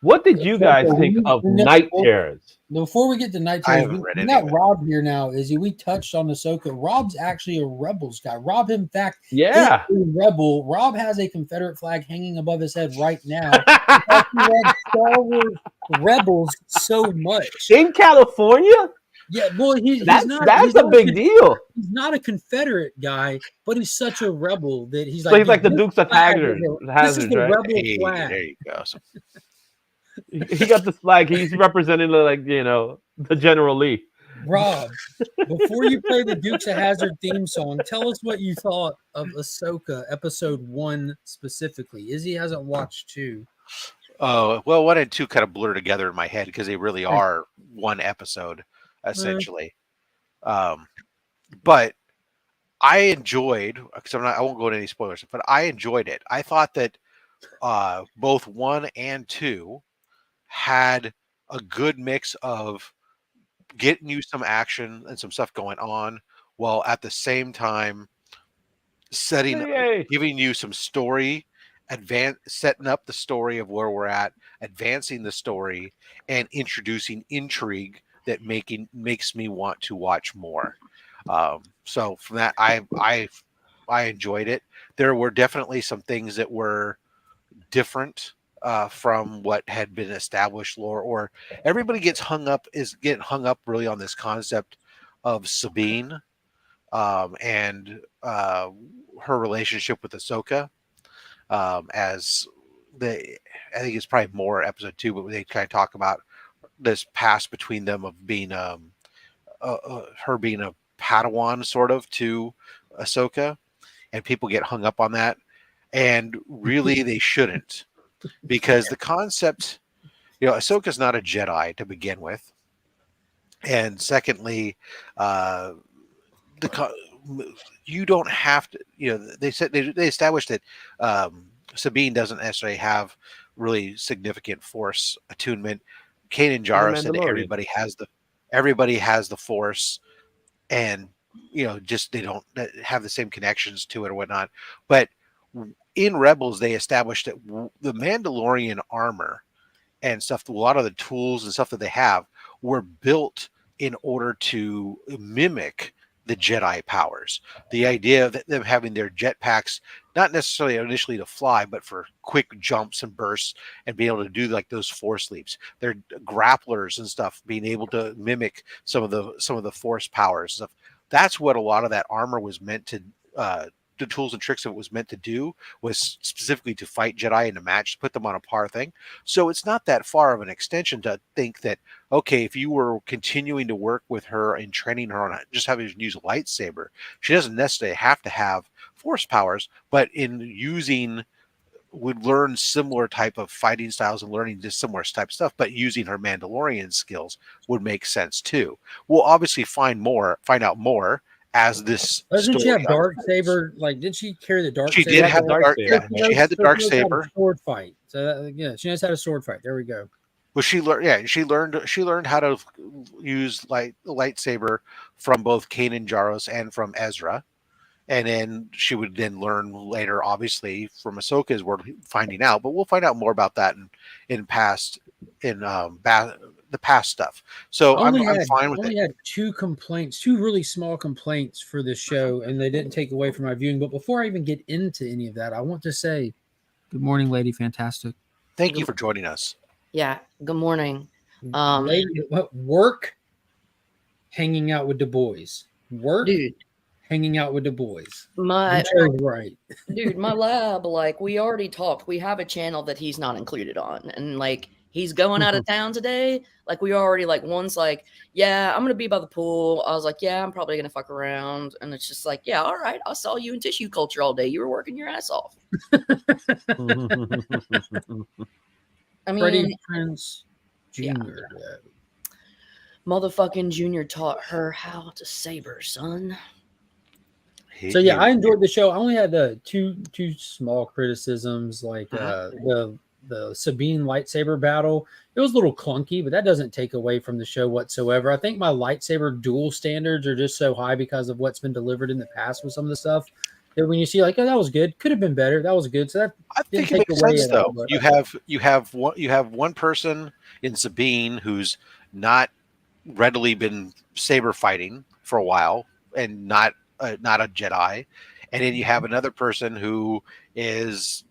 What did you guys think of Night Terrors? Before we get to Night Terrors, we got Rob here now. We touched on Ahsoka. Rob's actually a Rebels guy. Rob, in fact, is a rebel. Rob has a Confederate flag hanging above his head right now. He read Star Wars Rebels so much in California. Yeah, boy, that's a big deal. He's not a Confederate guy, but he's such a rebel that he's like. So he's like the Dukes of Hazzard. This is the rebel flag. There you go. He got this flag. He's representing the General Lee. Rob, before you play the Dukes of Hazzard theme song, tell us what you thought of Ahsoka episode 1 specifically. Izzy hasn't watched 2. Oh, well, 1 and 2 kind of blur together in my head because they really Right. are one episode, essentially. But I enjoyed, because I won't go into any spoilers, but I enjoyed it. I thought that both 1 and 2 had a good mix of getting you some action and some stuff going on, while at the same time giving you some story, setting up the story of where we're at, advancing the story, and introducing intrigue that makes me want to watch more. So from that, I enjoyed it. There were definitely some things that were different from what had been established lore, or everybody getting hung up really on this concept of Sabine and her relationship with Ahsoka. As I think it's probably more episode 2, but they kind of talk about this past between them of being her being a Padawan sort of to Ahsoka, and people get hung up on that, and really they shouldn't, because the concept, Ahsoka's not a Jedi to begin with, and secondly, you don't have to. They said they established that Sabine doesn't necessarily have really significant Force attunement. Kanan Jarrus said everybody has the Force, and just they don't have the same connections to it or whatnot. But in Rebels, they established that the Mandalorian armor and stuff, a lot of the tools and stuff that they have were built in order to mimic the Jedi powers. The idea of them having their jetpacks, not necessarily initially to fly, but for quick jumps and bursts and be able to do like those Force leaps. Their grapplers and stuff, being able to mimic some of the Force powers and stuff. That's what a lot of that armor was meant to. The tools and tricks of it was meant to do was specifically to fight Jedi in a match, to put them on a par thing. So it's not that far of an extension to think that, okay, if you were continuing to work with her and training her on just having to use a lightsaber, she doesn't necessarily have to have Force powers, but in using would learn similar type of fighting styles and learning just similar type of stuff, but using her Mandalorian skills would make sense too. We'll obviously find out more as this Doesn't she have story dark unfolds. saber? Like, did she carry the dark She saber? did have the dark. saber. Yeah, she had the dark She knows how to saber. sword fight. So she knows how to sword fight. There we go. Well, she learned. Yeah, she learned how to use the lightsaber from both Kanan Jarrus and from Ezra, and then she would then learn later, obviously, from Ahsoka, as we're finding out. But we'll find out more about that in the past stuff. So I'm fine with it. I only had 2 complaints, 2 really small complaints for this show, and they didn't take away from my viewing. But before I even get into any of that, I want to say, good morning, Lady Fantastic. Thank you for joining us. Yeah. Good morning. Work, hanging out with the boys. Work, Dude. Hanging out with the boys. My right. Dude, my lab, like, we already talked. We have a channel that he's not included on, and like he's going out of town today. Like, we already, like, one's like, yeah, I'm gonna be by the pool. I was like, yeah, I'm probably gonna fuck around, and it's just like, yeah, all right. I saw you in tissue culture all day. You were working your ass off. I mean, Freddie Prinze Jr. Yeah. Motherfucking Junior taught her how to saber, son. So yeah, I enjoyed the show. I only had two small criticisms, like the Sabine lightsaber battle. It was a little clunky, but that doesn't take away from the show whatsoever. I think my lightsaber duel standards are just so high because of what's been delivered in the past with some of the stuff that when you see like, oh, that was good, could have been better, that was good. So that I think it makes sense though. You have one person in Sabine who's not readily been saber fighting for a while and not a Jedi, and then you have another person who is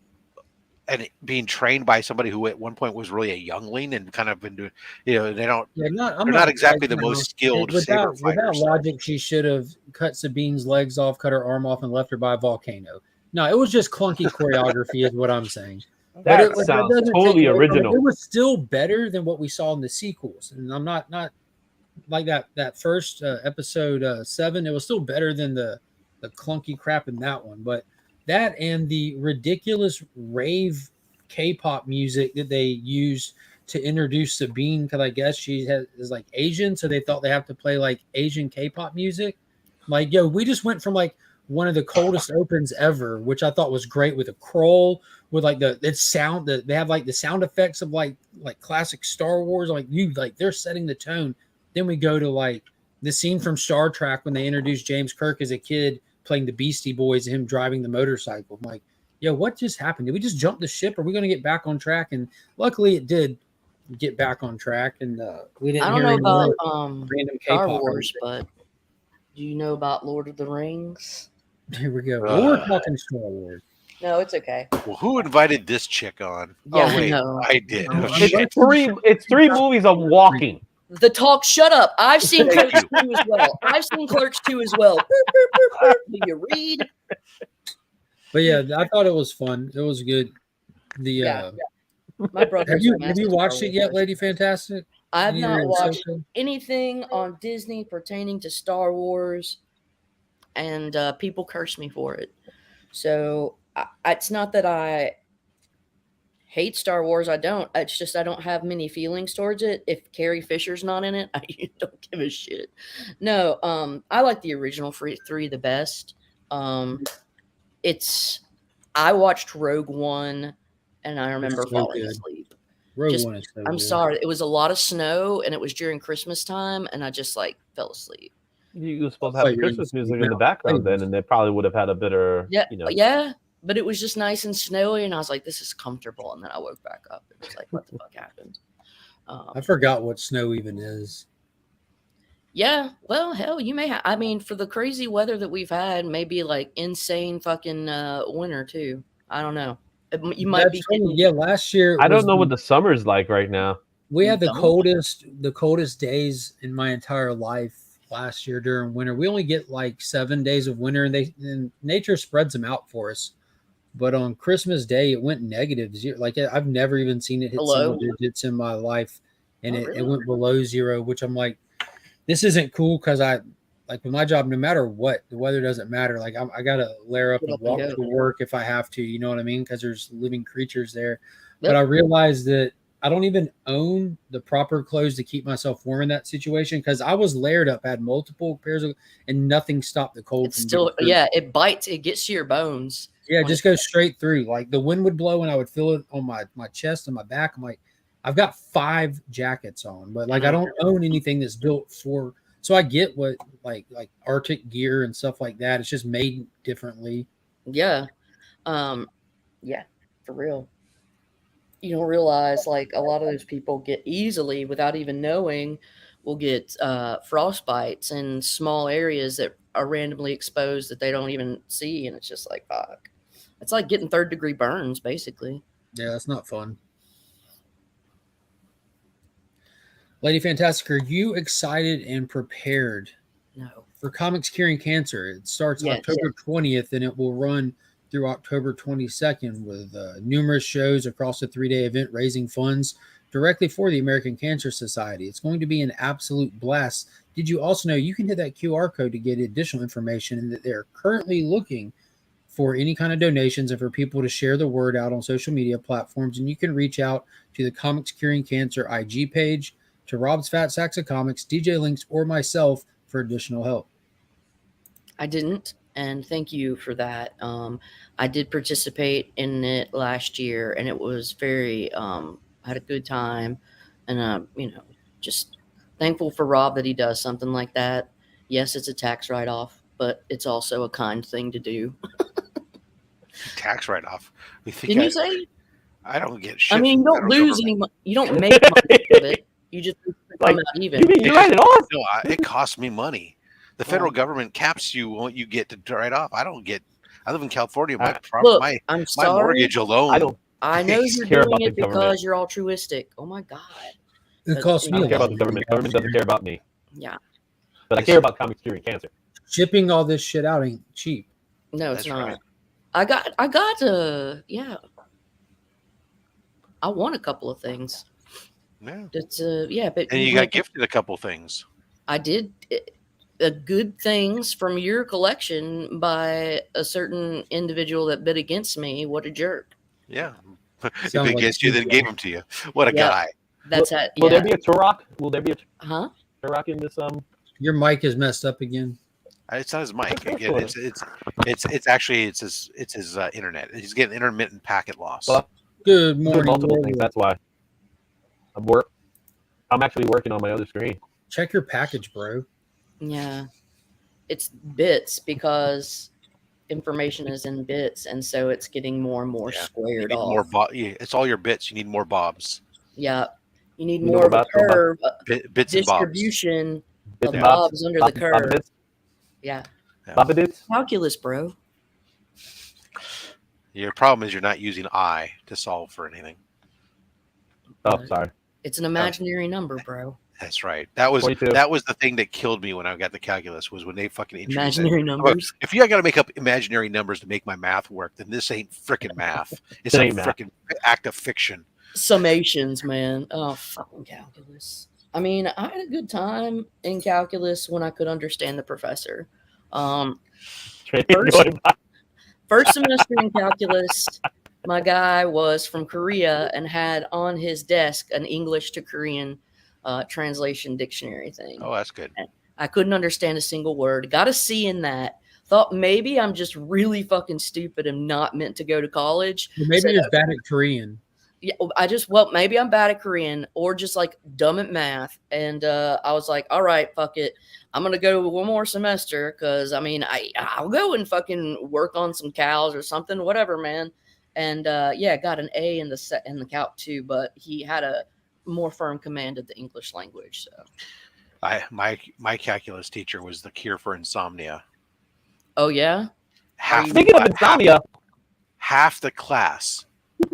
being trained by somebody who at one point was really a youngling and kind of been doing, they don't. Yeah, they're not exactly the most skilled saber fighters. Without logic, she should have cut Sabine's legs off, cut her arm off, and left her by a volcano. No, it was just clunky choreography, is what I'm saying. That that sounds doesn't totally take away from it. original. It was still better than what we saw in the sequels, and I'm not like that first episode 7. It was still better than the clunky crap in that one, but that and the ridiculous rave K-pop music that they use to introduce Sabine, because I guess is like Asian, so they thought they have to play like Asian K-pop music. Like, yo, we just went from like one of the coldest opens ever, which I thought was great, with a crawl, with like it's sound that they have like the sound effects of like classic Star Wars, like they're setting the tone. Then we go to like the scene from Star Trek when they introduced James Kirk as a kid playing the Beastie Boys and him driving the motorcycle. I'm like, yo, what just happened? Did we just jump the ship? Are we going to get back on track? And luckily it did get back on track, and we didn't I don't hear know any about more random Star K-pop Wars, music. but do you know about Lord of the Rings? Here we go. We're talking Star Wars. No, it's okay. Well, who invited this chick on? Yeah, oh wait, no. I did. No. Oh, shit. It's three movies of walking. The talk. Shut up. I've seen Thank Clerks 2 as well. I've seen Clerks 2 as well. Do you read? But yeah, I thought it was fun. It was good. My brother. Have you watched it yet, Lady Fantastic? I have not watched Ahsoka? anything on Disney pertaining to Star Wars, and people curse me for it. So it's not that I hate Star Wars. I don't. It's just I don't have many feelings towards it. If Carrie Fisher's not in it, I don't give a shit. No, I like the original three the best. I watched Rogue One, and I remember so falling good. asleep. Rogue One is so I'm good. sorry. It was a lot of snow, and it was during Christmas time, and I just fell asleep. You were supposed to have the Christmas music in the background then, and they probably would have had a better, Yeah, but it was just nice and snowy, and I was like, "This is comfortable." And then I woke back up. It was like, "What the fuck happened?" I forgot what snow even is. Yeah, well, hell, you may have. I mean, for the crazy weather that we've had, maybe like insane fucking winter too. I don't know. You might be. Yeah, last year. I don't know what the summer's like right now. We had the coldest days in my entire life last year during winter. We only get like 7 days of winter, and nature spreads them out for us. But on Christmas Day, it went negative zero. Like, I've never even seen it hit single digits in my life, and it went below zero. Which I'm like, this isn't cool, because with my job, no matter what, the weather doesn't matter. Like, I gotta layer up and walk to work if I have to. You know what I mean? Because there's living creatures there. But I realized that I don't even own the proper clothes to keep myself warm in that situation, because I was layered up, had multiple pairs of, and nothing stopped the cold. It's still, it bites, it gets to your bones. Yeah, it just goes straight through. Like, the wind would blow, and I would feel it on my chest and my back. I'm like, I've got 5 jackets on, but like I don't own anything that's built for. So I get what like Arctic gear and stuff like that. It's just made differently. Yeah, yeah, for real. You don't realize, like, a lot of those people get easily, without even knowing, will get frostbites in small areas that are randomly exposed that they don't even see, and it's just like, fuck. It's like getting 3rd-degree burns, basically. Yeah, that's not fun. Lady Fantastic, are you excited and prepared? No. For Comics Curing Cancer? It starts October 20th, and it will run through October 22nd with numerous shows across the 3-day event, raising funds directly for the American Cancer Society. It's going to be an absolute blast. Did you also know you can hit that QR code to get additional information, and that they're currently looking for any kind of donations and for people to share the word out on social media platforms? And you can reach out to the Comics Curing Cancer IG page, to Rob's Fat Sacks of Comics, DJ Links, or myself for additional help. I didn't, and thank you for that. I did participate in it last year, and it was very, had a good time, and just thankful for Rob that he does something like that. Yes, it's a tax write-off, but it's also a kind thing to do. Tax write-off? Didn't you say? I don't get shit. I mean, you don't lose any money. You don't make money with it. You just come out even. You write it off? No, it costs me money. The federal government caps you what you get to write off. I don't get. I live in California. My mortgage alone. I know you're doing it because you're altruistic. Oh my god. It costs me. I don't care about the government. The government doesn't care about me. Yeah. But I care about Comics Curing Cancer. Shipping all this shit out ain't cheap. No, it's not. Right. I got yeah. I won a couple of things. Yeah. It's yeah, but And you got gifted a couple things. I did good things from your collection by a certain individual that bid against me. What a jerk! Yeah. If Sounds he like against you, then Steve gave Jobs. them to you. What a Yep. guy. That's it. Will there Yeah. be a Turok? Will there be a Huh? Turok in this? Your mic is messed up again. It's not his mic. Again, it's actually his internet. He's getting intermittent packet loss. Well, Good doing morning. multiple Lord. things. That's why I'm actually working on my other screen. Check your package, bro. Yeah. It's bits because information is in bits, and so it's getting more and more Yeah. squared You need off. more it's all your bits. You need more bobs. Yeah. You need You know more of a about- know about- curve Bits and bobs. distribution Bits of and bobs under the Bob- curve. Bobadits? Yeah. Bobadits? Calculus, bro. Your problem is you're not using I to solve for anything. Oh, sorry. It's an imaginary number, bro. That's right. That was 22. the thing that killed me when I got the calculus was when they fucking introduced Imaginary it. numbers. If you got to make up imaginary numbers to make my math work, then this ain't freaking math. It's It a ain't math. freaking act of fiction. Summations, man. Oh, fucking calculus. I mean, I had a good time in calculus when I could understand the professor. First semester in calculus, my guy was from Korea and had on his desk an English to Korean translation dictionary thing. Oh, that's good. I couldn't understand a single word. Got a C in that. Thought maybe I'm just really fucking stupid and not meant to go to college. Well, maybe Said, you're bad at Korean. yeah, maybe I'm bad at Korean or just like dumb at math. And I was like, all right, fuck it. I'm going to go one more semester because I mean, I'll go and fucking work on some cows or something, whatever, man. And yeah, got an A in the calc too, but he had a more firm command of the English language. So My calculus teacher was the cure for insomnia. oh yeah. Speaking of insomnia, half the class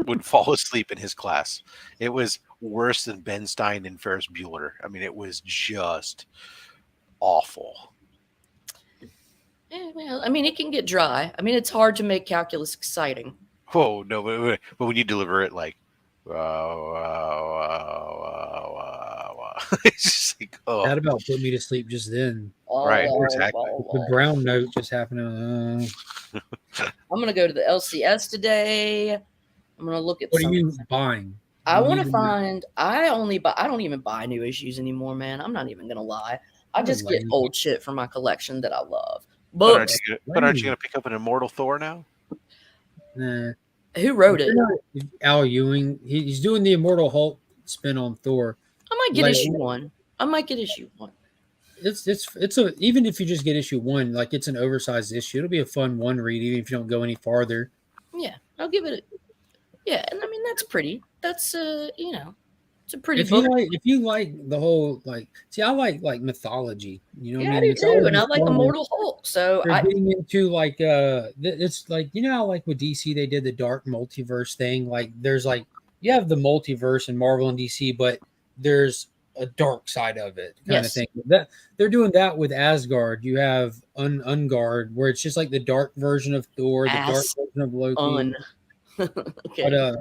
would fall asleep in his class. It was worse than Ben Stein and Ferris Bueller. I mean, it was just awful. Yeah, well, I mean, it can get dry. I mean, it's hard to make calculus exciting. Oh no, but when you deliver it like, it's just like, oh, That about put me to sleep just then. Right, exactly. The brown note just happened. I'm gonna go to the LCS today. I'm gonna look at. What are you buying? I want to find. I don't even buy new issues anymore, man. I'm not even gonna lie. I just get old shit from my collection that I love. Books. But aren't you gonna pick up an Immortal Thor now? Nah. Who wrote it? Al Ewing. He's doing the Immortal Hulk spin on Thor. I might get issue 1. I might get issue 1. It's a even if you just get issue 1, like it's an oversized issue. It'll be a fun one read, even if you don't go any farther. Yeah, I'll give it. Yeah, and I mean that's pretty. That's it's a pretty book. If you like the whole see, I like mythology. You know, yeah, what I mean, I do too, and I like Immortal Hulk. So they're getting into like it's like how like with DC they did the dark multiverse thing. Like there's like you have the multiverse in Marvel and DC, but there's a dark side of it kind of thing. That they're doing that with Asgard. You have Ungard, where it's just like the dark version of Thor, the dark version of Loki. Okay.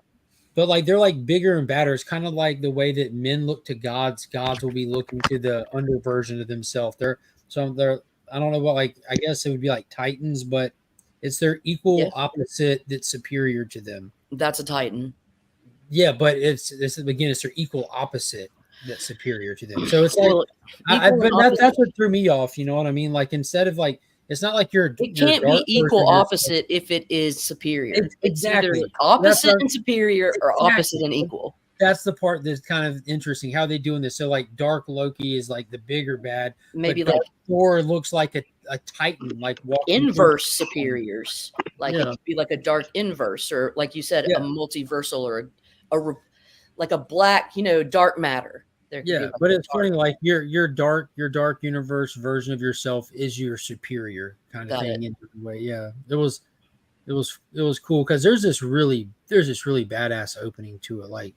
But like they're like bigger and badder. It's kind of like the way that men look to gods. Gods will be looking to the under version of themselves. They're I don't know what, like I guess it would be like Titans, but it's their equal opposite that's superior to them. That's a Titan. Yeah, but it's their equal opposite that's superior to them. So it's like that's what threw me off. You know what I mean? Like instead of like it's not like it can't be equal opposite if it is superior. It's either opposite and superior or opposite and equal. That's the part that's kind of interesting how they doing this. So like Dark Loki is like the bigger bad. Maybe like Thor looks like a Titan, like inverse superiors. Like it could be like a dark inverse, or like you said, a multiversal, or like a black, dark matter. Yeah, but it's funny, like your dark universe version of yourself is your superior kind of thing in a way. Yeah, it was cool because there's this really badass opening to it. Like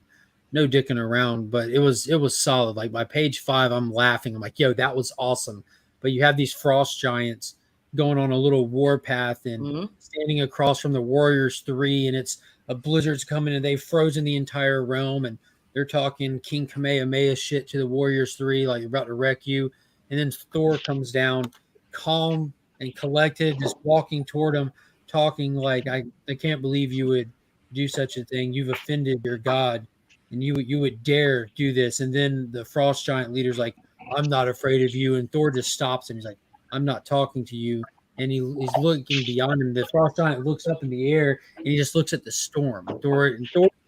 no dicking around, but it was solid. Like by page 5, I'm laughing. I'm like, yo, that was awesome. But you have these frost giants going on a little war path and standing across from the Warriors 3, and it's a blizzard's coming, and they've frozen the entire realm, and they're talking King Kamehameha shit to the Warriors 3, like, about to wreck you. And then Thor comes down, calm and collected, just walking toward him, talking like, I can't believe you would do such a thing. You've offended your God, and you would dare do this. And then the Frost Giant leader's like, I'm not afraid of you. And Thor just stops him. He's like, I'm not talking to you. And he's looking beyond him. The Frost Giant looks up in the air, and he just looks at the storm. And Thor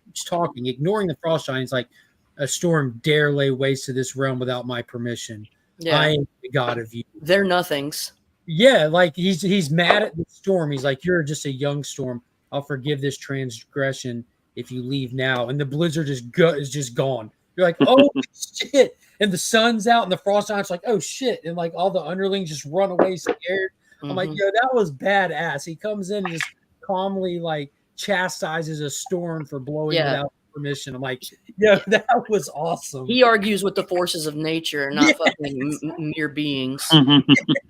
keeps talking, ignoring the Frost Giant. He's like, a storm dare lay waste to this realm without my permission. Yeah. I am the god of you. They're nothings. Yeah, like he's mad at the storm. He's like, you're just a young storm. I'll forgive this transgression if you leave now. And the blizzard is just gone. You're like, oh shit. And the sun's out, and the Frost Giant's like, oh shit. And like all the underlings just run away scared. I'm like, yo, that was badass. He comes in and just calmly like chastises a storm for blowing without permission. I'm like, yeah, that was awesome. He argues with the forces of nature, not fucking mere beings.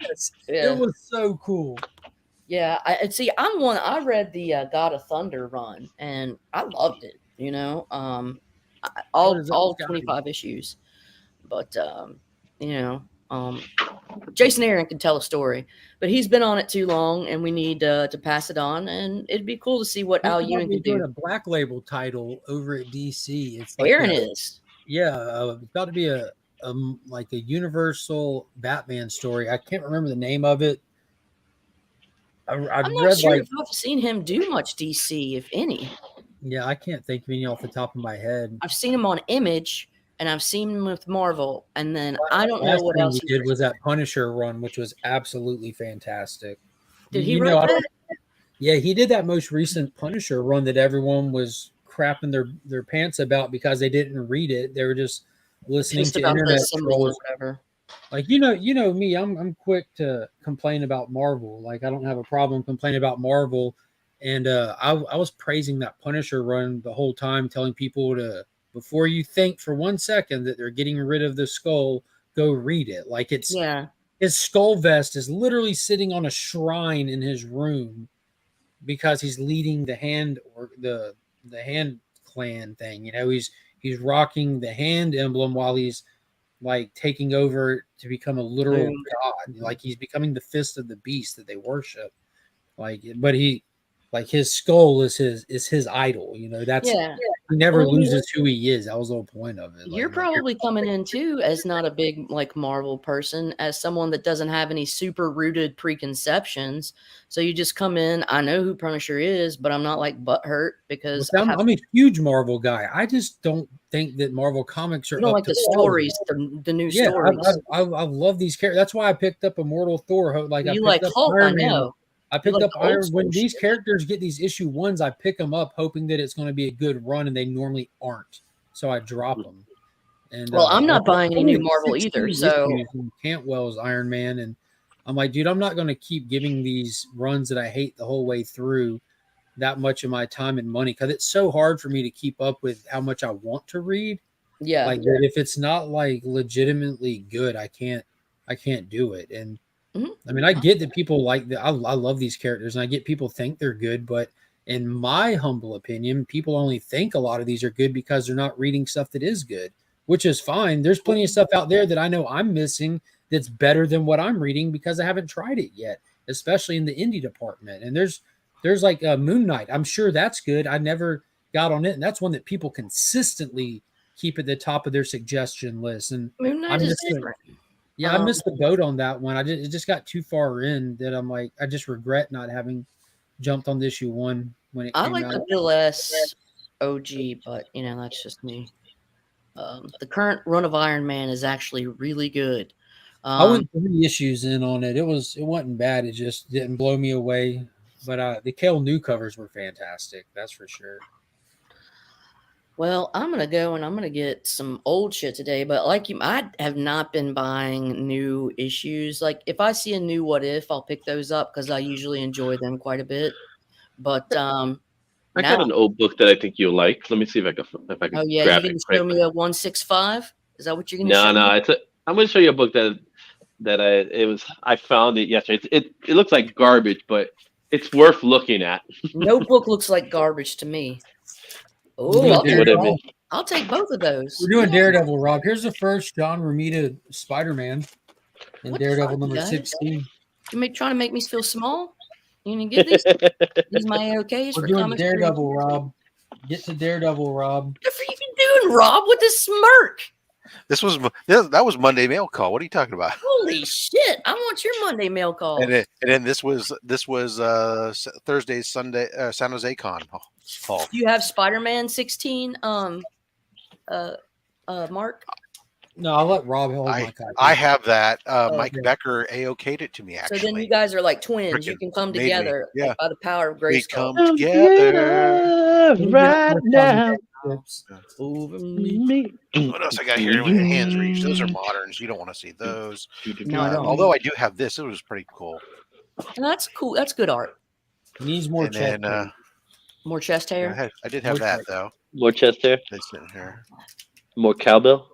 Yes. It was so cool. Yeah, I read the God of Thunder run, and I loved it. You know, all 25 issues, but Jason Aaron can tell a story, but he's been on it too long, and we need to pass it on. And it'd be cool to see what Al Ewing can do. A Black Label title over at DC. It's like Aaron is. Yeah, it's about to be a like a Universal Batman story. I can't remember the name of it. I'm not sure if I've seen him do much DC, if any. Yeah, I can't think of any off the top of my head. I've seen him on Image, and I've seen him with Marvel, and then I don't know what else he did was that Punisher run, which was absolutely fantastic. Did he write that? Yeah, he did that most recent Punisher run that everyone was crapping their pants about because they didn't read it. They were just listening to internet trolls. Whatever. Like you know me, I'm quick to complain about Marvel. Like I don't have a problem complaining about Marvel. And I was praising that Punisher run the whole time, telling people to, before you think for 1 second that they're getting rid of the skull, go read it. Like his skull vest is literally sitting on a shrine in his room because he's leading the hand or the hand clan thing. You know, he's rocking the hand emblem while he's like taking over to become a literal god. Like he's becoming the fist of the beast that they worship. Like, but his skull is his idol. You know, that's he never loses who he is. That was the whole point of it. You're probably coming in too as not a big like Marvel person, as someone that doesn't have any super rooted preconceptions. So you just come in. I know who Punisher is, but I'm not like butthurt because I'm a huge Marvel guy. I just don't think that Marvel comics are like the stories, the new stories. I love these characters. That's why I picked up Immortal Thor. Like you like Hulk, I know. I picked up Iron. When these characters get these issue 1s, I pick them up hoping that it's going to be a good run, and they normally aren't. So I drop them. And I'm not buying any new Marvel either. So Cantwell's Iron Man, and I'm like, dude, I'm not going to keep giving these runs that I hate the whole way through that much of my time and money because it's so hard for me to keep up with how much I want to read. Yeah, like that if it's not like legitimately good, I can't do it. And I mean, I get that people like that. I love these characters, and I get people think they're good, but in my humble opinion, people only think a lot of these are good because they're not reading stuff that is good, which is fine. There's plenty of stuff out there that I know I'm missing that's better than what I'm reading because I haven't tried it yet, especially in the indie department. And there's like Moon Knight. I'm sure that's good. I never got on it, and that's one that people consistently keep at the top of their suggestion list. And Moon Knight is different. Yeah, I missed the boat on that one. It just got too far in that I'm like, I just regret not having jumped on the issue 1 when it came out. I like the Bill S. OG, but that's just me. The current run of Iron Man is actually really good. I went 3 issues in on it. It wasn't bad. It just didn't blow me away. But the Cale New covers were fantastic. That's for sure. Well, I'm going to go and I'm going to get some old shit today. But like you, I have not been buying new issues. Like if I see a new What If, I'll pick those up because I usually enjoy them quite a bit. But I got an old book that I think you'll like. Let me see if I can Oh yeah, grab you're going to show me a 165? Is that what you're going to show me? No, I'm going to show you a book that I found it yesterday. It looks like garbage, but It's worth looking at. Notebook looks like garbage to me. We're Oh, doing I'll take Daredevil. both. I'll take both of those. We're doing Yeah. Daredevil, Rob. Here's the first John Romita Spider-Man in What the Daredevil fuck, number guys? 16. Trying to make me feel small? You gonna give these my OKs We're for doing comics? Daredevil, Rob. Get to Daredevil, Rob. What the freak you doing, Rob, with this smirk? That was Monday mail call. What are you talking about? Holy shit! I want your Monday mail call. And then this was Thursday's Sunday San Jose Con haul. Do you have Spider-Man 16? Mark. No, I'll let Rob hold my copy. I have that. Oh, Mike okay. Becker AOK'd it to me. Actually, So then you guys are like twins. You Frickin' can come made me. together Yeah. like, by the power of we Grayskull. come together. right now. Over me. What else I got here? Hands reach. Those are moderns. You don't want to see those. No, I don't. Although I do have this. It was pretty cool. And that's cool. That's good art. He needs more And chest. then, More chest hair. I did have that though. More chest hair. That's in here. More cowbell.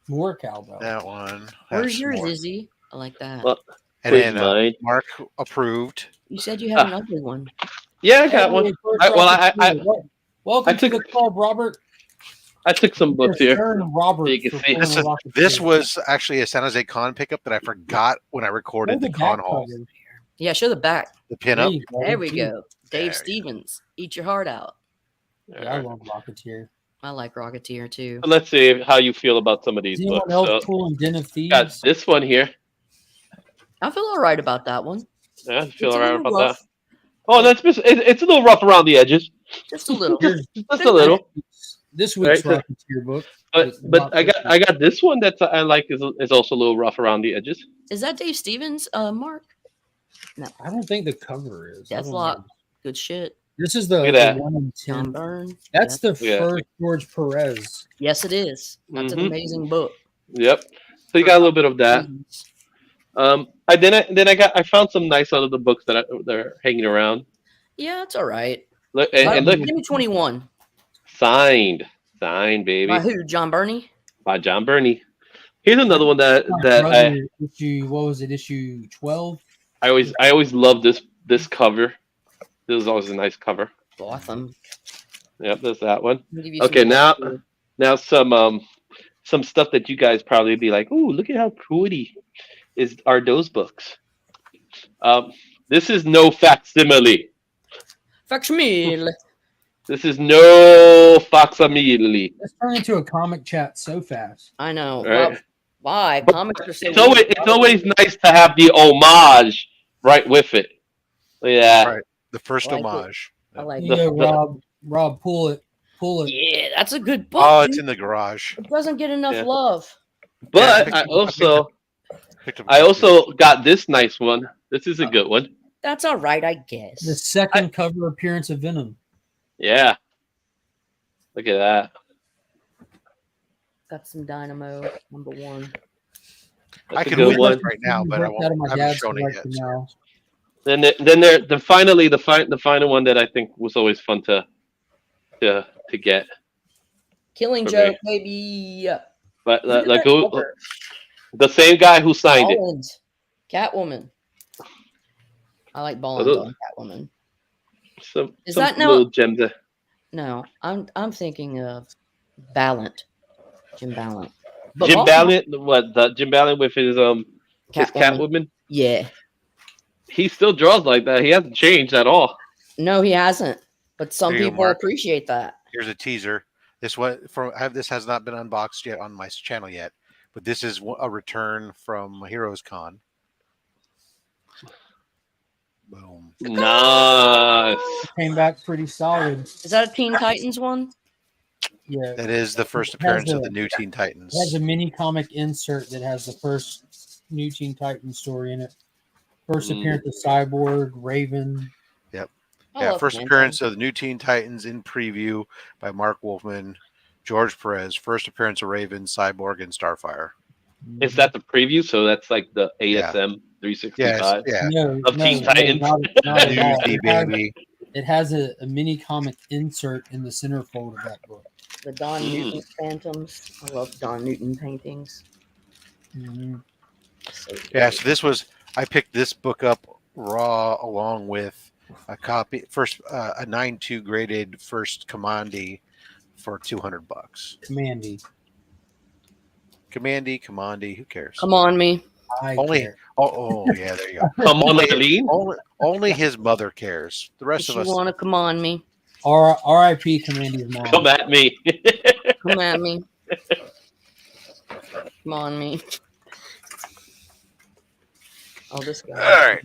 More cowbell. That one. Where's That's yours, more. Izzy? I like that. Well, And where's then mine? Mark approved. You said you had an ugly one. Yeah, I got one. Welcome took- to the club, Robert. I took some books here. Robert, You can for see. pulling the Rocket This League. was actually a San Jose Con pickup that I forgot when I recorded Show the con back haul. cover. Yeah, show the back. The pin There up. you go. There we Gee, go. There Dave you go. Stevens, eat your heart out. Yeah, I love Rocketeer. I like Rocketeer too. Let's see how you feel about some of these Is anyone books. else So, pulling Den of got Thieves? this one here. I feel all right about that one. Yeah, I feel It's a alright little about rough. that. Oh, it's a little rough around the edges. Just a little. Here's Just a little. this week's Right, Rocketeer book. But I got this one that I like is also a little rough around the edges. Is that Dave Stevens, Mark? No, I don't think the cover is. I that's a don't lot. know. Good shit. This is the, Look at the that. 1 in John 10. Byrne. That's Yep. the Yeah. first George Perez. Yes, it is. That's an Mhm. amazing book. Yep. So you got a little bit of that. I found some nice other books that are hanging around. Yeah, it's all right. Look and look, Give me 21. signed, baby, By who? John Burney? by John Burney. Here's another one that My I brother, issue, what was it, issue 12? I always love this cover. This is always a nice cover. Gotham. Yep, there's that one. Let me give you Okay, some now more. now some stuff that you guys probably be like, "Ooh, look at how pretty are those books." This is no facsimile. Facsimile. This is no facsimile. Let's turn into a comic chat so fast. I know. Right. Wow. Why? But Comics are so It's always nice to have the homage right with it. Yeah. Right. The first I like it. homage. I like Here you it. go, Rob, pull it. Yeah, that's a good book. Oh, it's dude. in the garage. It doesn't get enough Yeah. love. But Yeah, I also Picked up I also got this nice one. This is a good one. That's all right, I The guess. second cover appearance of Venom. Yeah. Look at that. Got some Dynamo, number 1. I That's a can good look one. it right now, but I Out of my haven't dad's shown it yet. collection so. now. Then finally the final one that I think was always fun to get. Killing For Joke, baby. But Look at like that cover. the same guy who signed it. Bolland. Catwoman. I like Bolland on Catwoman. Some Is some that now- little gems there. No, I'm thinking of Ballant. Jim Ballant. But Jim Bolland- Ballant, Jim Ballant with his Catwoman. Yeah. He still draws like that. He hasn't changed at all. No, he hasn't. But some Here you go, people Mark. appreciate that. Here's a teaser. This has not been unboxed yet on my channel yet, but this is a return from Heroes Con. Boom. Nice. Came back pretty solid. Is that a Teen Titans one? Yeah. That is the first It has appearance of a- the new Teen Titans. It has a mini comic insert that has the first new Teen Titans story in it. First appearance of Cyborg, Raven. I Yeah, love first Teen appearance Titans. of the new Teen Titans in preview by Mark Wolfman, George Perez. First appearance of Raven, Cyborg, and Starfire. Is that the preview? So that's like the ASM 365. Yes, yeah. No, Of Teen no, Titans? not at all. Newsy, baby. It has a mini comic insert in the centerfold of that book. The Don Newton Phantoms. I love Don Newton paintings. Mhm. So Yeah, good. so I picked this book up raw along with a copy first a 9.2 graded first Commandy for $200. Commandy, who cares? Come on, me. I Only care. yeah, there you go. Come on, Eileen. Only his mother cares. The rest If of you us want to come on me, R.I.P. Commandy's mom. Come at me. come at me. Come on me. Oh, this guy. All right.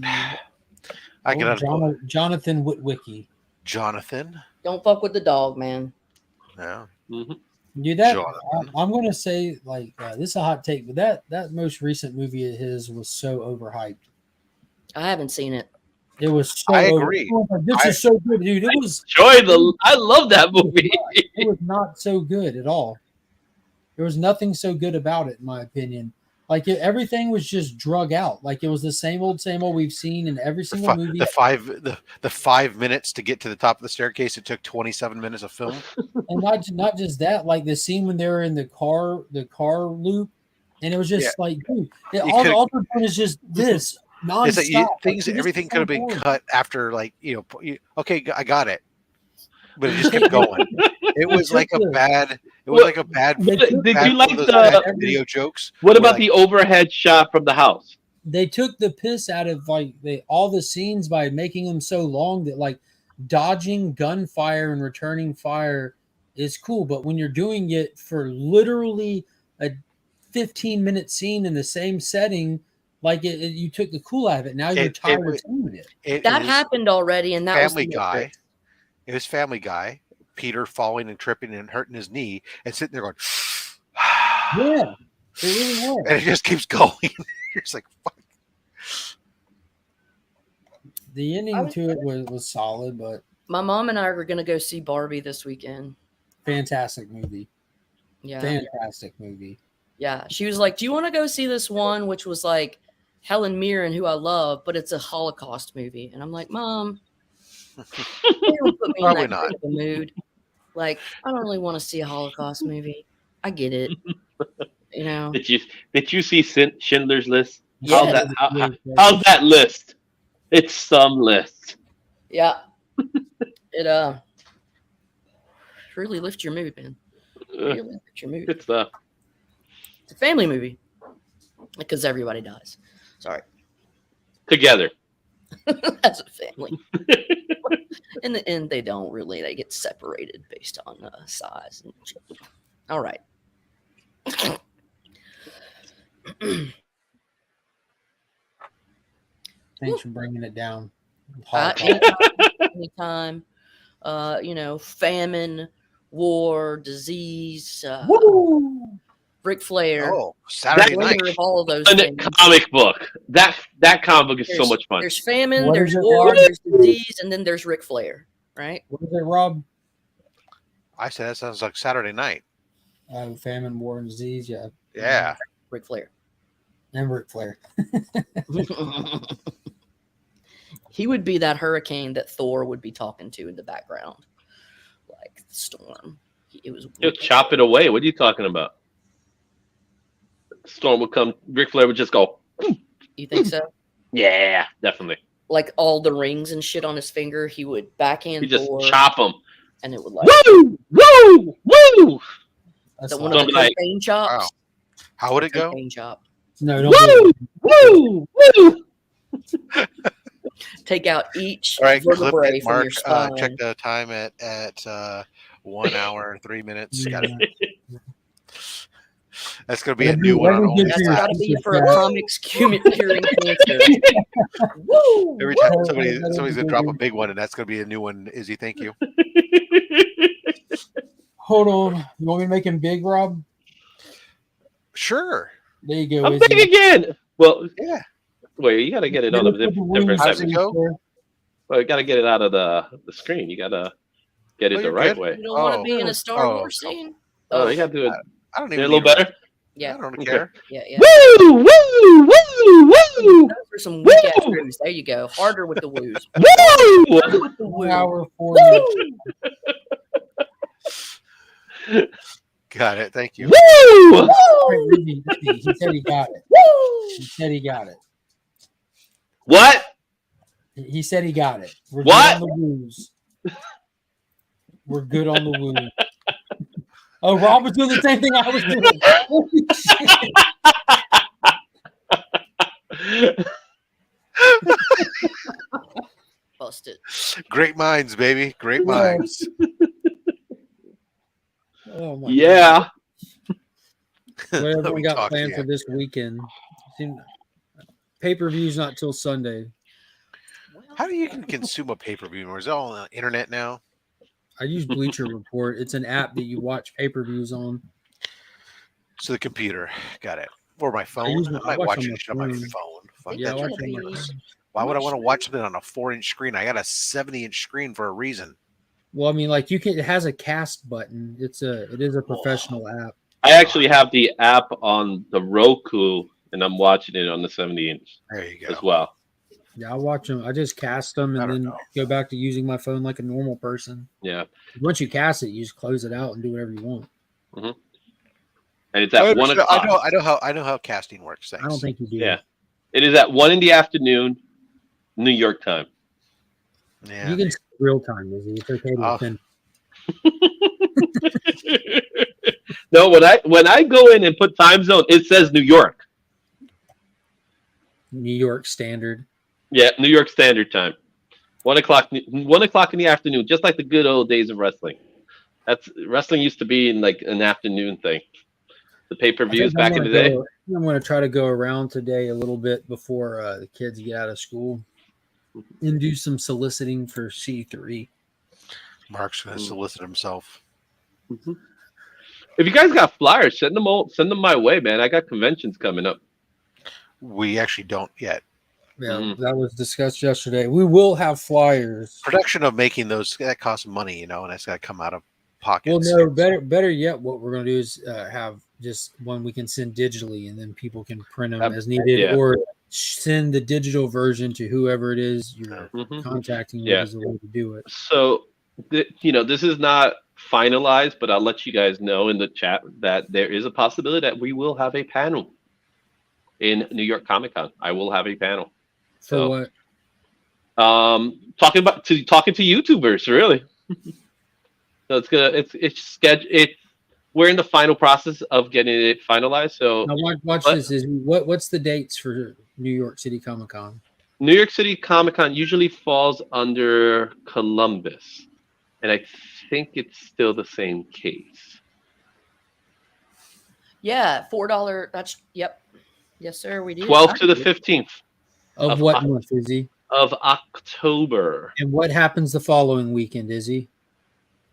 I can Jonathan Witwicky. Jonathan. Don't fuck with the dog, man. Yeah. Mhm. Dude, that Jonathan. I'm gonna say like this is a hot take, but that most recent movie of his was so overhyped. I haven't seen it. It was so. I agree. This is so good, dude. It was. I love that movie. It was not so good at all. There was nothing so good about it, in my opinion. Like everything was just drug out. Like it was the same old we've seen in every single movie. The 5 minutes to get to the top of the staircase. It took 27 minutes of film. And not just that, like the scene when they were in the car loop, and it was just like, dude, all they're doing is just this nonstop. Everything could have been cut after, like, okay, I got it, but it just kept going. It was like a bad. It was like a bad. Did you like the video jokes? What about the overhead shot from the house? They took the piss out of all the scenes by making them so long that like dodging gunfire and returning fire is cool, but when you're doing it for literally a 15-minute scene in the same setting, like you took the cool out of it. Now you're tired of doing it. That happened already, and that Family Guy. It was Family Guy. Peter falling and tripping and hurting his knee and sitting there going, yeah, it really was. And it just keeps going. It's like, fuck. The ending to it was solid, but my mom and I are going to go see Barbie this weekend. Fantastic movie. Yeah. Fantastic movie. Yeah. She was like, do you want to go see this one, which was like Helen Mirren, who I love, but it's a Holocaust movie. And I'm like, Mom, they don't put me Probably in that not. kind of a mood. Like, I don't really want to see a Holocaust movie. I get it. You know. Did you see Schindler's List? Yeah. How's that list? It's some list. Yeah. It really lifts your mood, man. Really lifts your mood. Good stuff. It's a family movie. Because everybody dies. Sorry. Together. As a family. In the end, they don't really. They get separated based on size. All right. Thanks for bringing it down. Anytime. Famine, war, disease, Ric Flair. Oh, Saturday night. Of all of those comic book. That comic book is so much fun. There's famine, there's war, there's disease, and then there's Ric Flair, right? What is it, Rob? I said that sounds like Saturday night. Famine, war, and disease. Yeah. Yeah. Ric Flair. And Ric Flair. He would be that hurricane that Thor would be talking to in the background, like the storm. He'll chop it away. What are you talking about? The storm would come. Ric Flair would just go. You think so? Yeah, definitely. Like all the rings and shit on his finger, he would backhand. He just Thor, chop them, and it would like woo. That's one of the cocaine chops. Wow. How would it go? Cocaine chop. No, don't Woo. Take out each All right, clip vertebrae it, from Mark. your spine. Check the time at 1 hour and 3 minutes. Got it. That's going to be a new one. That's got to be for a comics curing cancer. Woo! Every time somebody's going to drop a big one, and that's going to be a new one. Izzy, thank you. Hold on. You want me to make him big, Rob? Sure. There you go. I'm big again. Well, yeah. Wait, you got to get it on a different How's side. it go? Well, you got to get it out of the screen. You got to get it the right way. You don't want to be in a Star Wars scene? Oh, you got to do it. I don't a even little better. Yeah. I don't care. Yeah. Woo! Those are some weak ass moves. There you go. Harder with the woos. Woo! Harder with the woo. 1 hour, 4 minutes. Got it. Thank you. Woo! He said he got it. He said he got it. What? He said he got it. We're What? good on the woos. We're good on the woos. Oh, Rob was doing the same thing I was doing. Holy shit. Busted. Great minds, baby. Great minds. Oh my Yeah. God. What everyone We got talk planned for again. this weekend? Pay-per-view's not till Sunday. How do you can consume a pay-per-view? Or is it all on the internet now? I use Bleacher Report. It's an app that you watch pay-per-views on. So the computer. Got it. Or my phone. use I my- I might watch watch on it my on my phone. phone. Fuck Yeah, I that's watch on my ridiculous. phone. Why would I want to Watch watch something on a 4-inch screen? I got a 70-inch screen for a reason. Well, I mean, like it has a cast button. It is a professional app. I actually have the app on the Roku, and I'm watching it on the 70-inch There you go. as well. Yeah, I watch them. I just cast them I and don't then know. go back to using my phone like a normal person. Yeah. Once you cast it, you just close it out and do whatever you want. And it's at 1 o'clock. I know how casting works. Thanks. I don't think you do. Yeah. It is at 1 in the afternoon, New York time. Yeah. You can skip real time, Izzy. It's okay to Oh. offend. No, when I go in and put time zone, it says New York. New York Standard. Yeah, New York Standard Time. 1 o'clock in the afternoon, just like the good old days of wrestling. Wrestling used to be in like an afternoon thing. The pay-per-views back in the day. I'm going to try to go around today a little bit before the kids get out of school and do some soliciting for C3. Mark's going to solicit himself. If you guys got flyers, send them my way, man. I got conventions coming up. We actually don't yet. Yeah, that was discussed yesterday. We will have flyers. Production of making those, that costs money, and that's got to come out of pocket. Well, no, better yet, what we're going to do is have just one we can send digitally, and then people can print them as needed, or send the digital version to whoever it is you're contacting with is the way to do it. So, this is not finalized, but I'll let you guys know in the chat that there is a possibility that we will have a panel in New York Comic Con. I will have a panel. For what? Talking to YouTubers, really. So it's scheduled. We're in the final process of getting it finalized. So now watch this. Is what's the dates for New York City Comic Con? New York City Comic Con usually falls under Columbus, and I think it's still the same case. Yeah, $4. That's yep. Yes, sir. We do. 12th to the 15th. Of what month, Izzy? Of October. And what happens the following weekend, Izzy?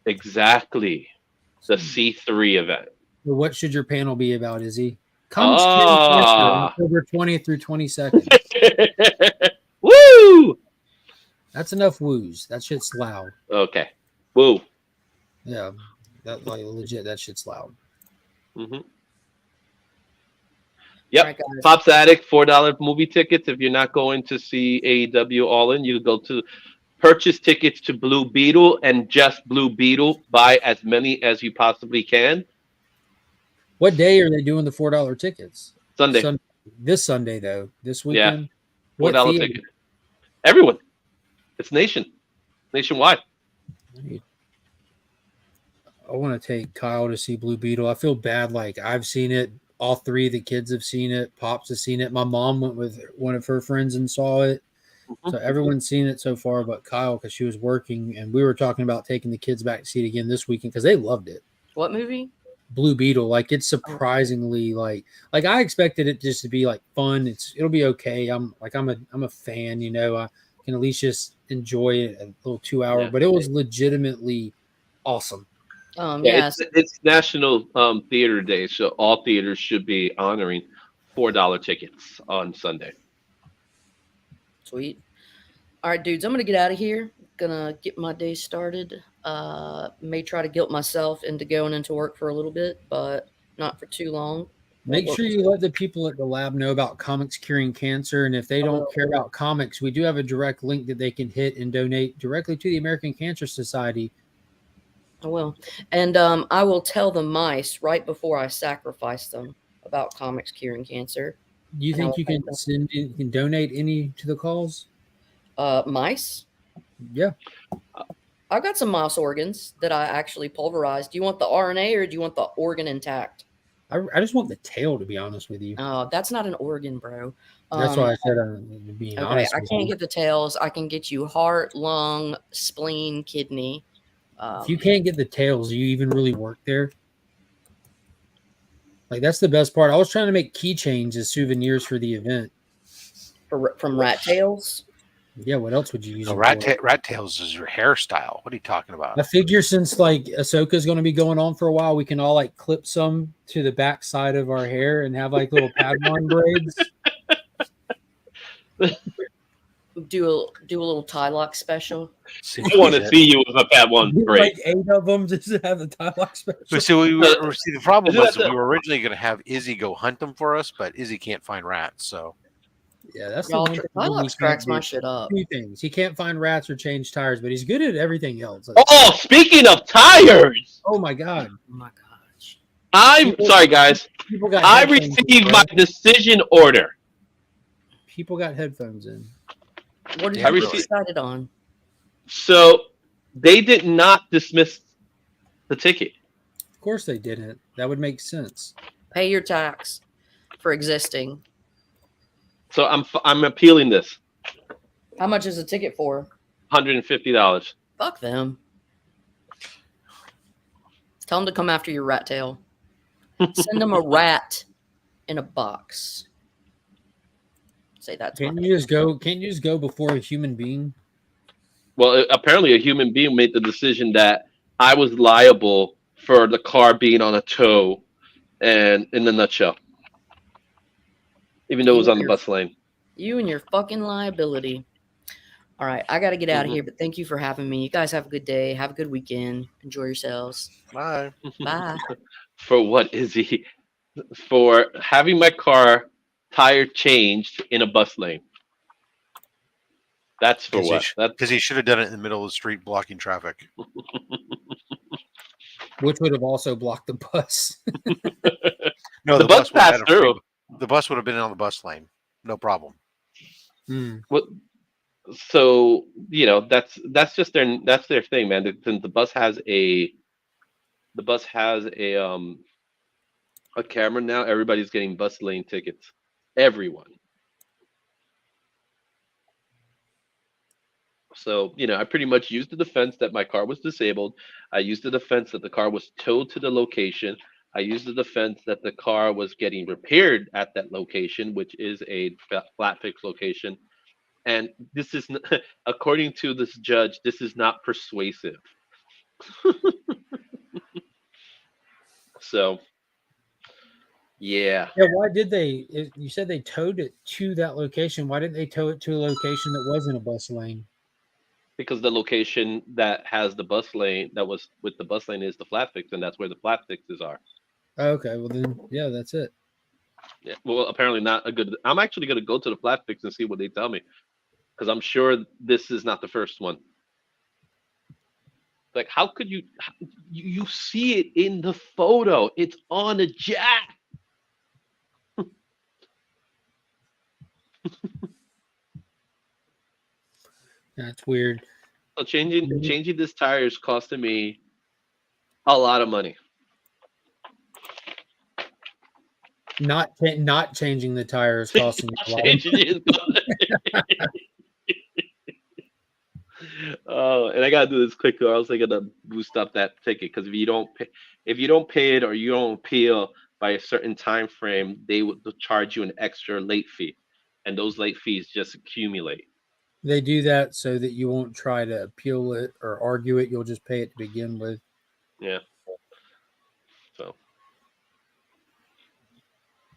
Exactly. The C3 event. Well, what should your panel be about, Izzy? October 20th through 22nd. Woo! That's enough woos. That shit's loud. Okay. Woo. Yeah. Legit, that shit's loud. Yep. Right, Pops Attic, $4 movie tickets. If you're not going to see AEW All In, you go to purchase tickets to Blue Beetle and just Blue Beetle. Buy as many as you possibly can. What day are they doing the $4 tickets? Sunday. This Sunday, though. This weekend? Yeah. $4 ticket. Everyone. It's nationwide. I want to take Kyle to see Blue Beetle. I feel bad. Like, I've seen it. All three of the kids have seen it. Pops has seen it. My mom went with one of her friends and saw it. So everyone's seen it so far but Kyle because she was working. And we were talking about taking the kids back to see it again this weekend because they loved it. What movie? Blue Beetle. Like, it's surprisingly like I expected it just to be like fun. It'll be okay. I'm a fan, I can at least just enjoy it a little 2 hour, but it was legitimately awesome. Yes. It's National Theater Day, so all theaters should be honoring $4 tickets on Sunday. Sweet. All right, dudes, I'm going to get out of here. Gonna get my day started. May try to guilt myself into going into work for a little bit, but not for too long. Make sure you let the people at the lab know about Comics Curing Cancer. And if they don't care about comics, we do have a direct link that they can hit and donate directly to the American Cancer Society. I will. And I will tell the mice right before I sacrifice them about Comics Curing Cancer. Do you think you can donate any to the cause? Mice. Yeah. I've got some mouse organs that I actually pulverized. Do you want the RNA or do you want the organ intact? I just want the tail, to be honest with you. Oh, that's not an organ, bro. That's why I said being Okay, honest I with can't you. get the tails. I can get you heart, lung, spleen, kidney. If you can't get the tails, do you even really work there? Like, that's the best part. I was trying to make keychains as souvenirs for the event. From rat tails. Yeah, what else would you use? No, them for? rat tails is your hairstyle. What are you talking about? I figure since like Ahsoka's going to be going on for a while, we can all like clip some to the back side of our hair and have like little Padawan braids. Do a little tie lock special. I want to see you with a fat one. Great. Like 8 of them just to have the tie lock special. But see, the problem Isn't was that we were originally going to have Izzy go hunt them for us, but Izzy can't find rats. So Yeah, that's the Y'all, one thing tie he locks can't cracks my do. shit up. Two things. He can't find rats or change tires, but he's good at everything else. Oh, speaking of tires, Oh my god. Oh my gosh. I'm sorry, guys. People got I headphones received in, my bro. decision order. People got headphones in. What did Yeah, you I get received- decided on? So they did not dismiss the ticket. Of course they didn't. That would make sense. Pay your tax for existing. So I'm appealing this. How much is a ticket for? $150. Fuck them. Tell them to come after your rat tail. Send them a rat in a box. Say that's Can't fine. you just go? Can't you just go before a human being? Well, apparently a human being made the decision that I was liable for the car being on a tow, and in a nutshell, even though it was on the bus lane. You and your fucking liability. All right, I got to get out of here, but thank you for having me. You guys have a good day. Have a good weekend. Enjoy yourselves. bye. Bye. For what is he? For having my car tire changed in a bus lane. That's for what? Because he should have done it in the middle of the street, blocking traffic. Which would have also blocked the bus. The No, the, bus would have passed had a free- through. The bus would have been on the bus lane, no problem. What? So that's just their thing, man. Since the bus has a camera now, everybody's getting bus lane tickets. Everyone. So, I pretty much used the defense that my car was disabled. I used the defense that the car was towed to the location. I used the defense that the car was getting repaired at that location, which is a flat fix location. And this is, according to this judge, this is not persuasive. So, yeah. Yeah, why did they? You said they towed it to that location. Why didn't they tow it to a location that wasn't a bus lane? Because the location that has the bus lane, that was with the bus lane, is the flat fix, and that's where the flat fixes are. Okay, well then, yeah, that's it. Yeah. Well, apparently not a good. I'm actually going to go to the flat fix and see what they tell me, because I'm sure this is not the first one. Like, how could you see it in the photo? It's on a jack. That's weird. So changing this tire is costing me a lot of money. Not changing the tire is costing you a lot. Oh, and I gotta do this quick, or else I gotta boost up that ticket. Because if you don't pay it or you don't appeal by a certain time frame, they would charge you an extra late fee, and those late fees just accumulate. They do that so that you won't try to appeal it or argue it. You'll just pay it to begin with. Yeah. So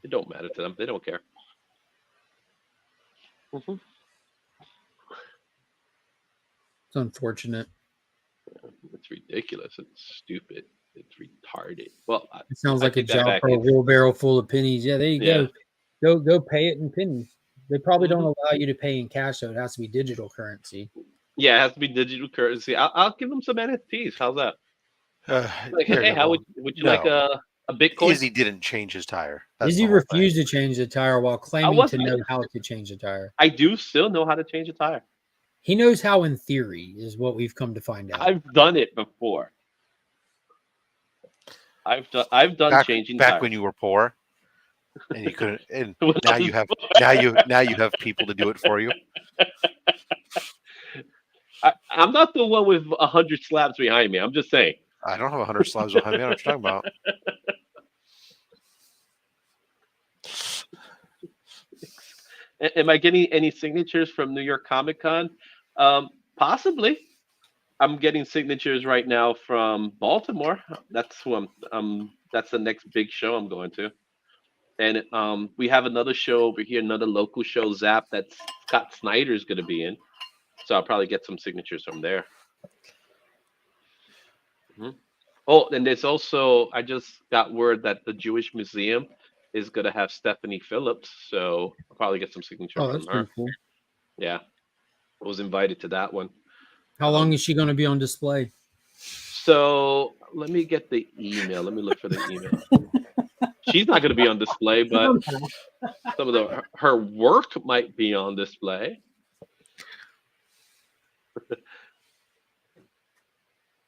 it don't matter to them. They don't care. Mm-hmm. It's unfortunate. It's ridiculous. It's stupid. It's retarded. Well, It sounds I like a take that job back. for a wheelbarrow full of pennies. Yeah, there you Yeah. go. Go pay it in pennies. They probably don't allow you to pay in cash, so it has to be digital currency. Yeah, it has to be digital currency. I'll give them some NFTs. How's that? Like, hey, how would you like a Bitcoin? Izzy didn't change his tire. That's Izzy the whole thing. refused to change the tire while claiming to know how to change the tire. I do still know how to change a tire. He knows how in theory is what we've come to find out. I've done it before. I've done changing back tires. when you were poor and you couldn't, and When I now was you have poor. now you have people to do it for you. I'm not the one with 100 slabs behind me. I'm just saying. I don't have 100 slabs behind me. I know what you're talking about. Am I getting any signatures from New York Comic Con? Possibly. I'm getting signatures right now from Baltimore. That's who that's the next big show I'm going to. And we have another show over here, another local show, Zap, that Scott Snyder's going to be in. So I'll probably get some signatures from there. Mhm. Oh, and there's also, I just got word that the Jewish Museum is going to have Stephanie Phillips. So I'll probably get some signatures Oh, from that's her. pretty cool. Yeah. I was invited to that one. How long is she going to be on display? So let me get the email. Let me look for the email. She's not going to be on display, but some of her work might be on display.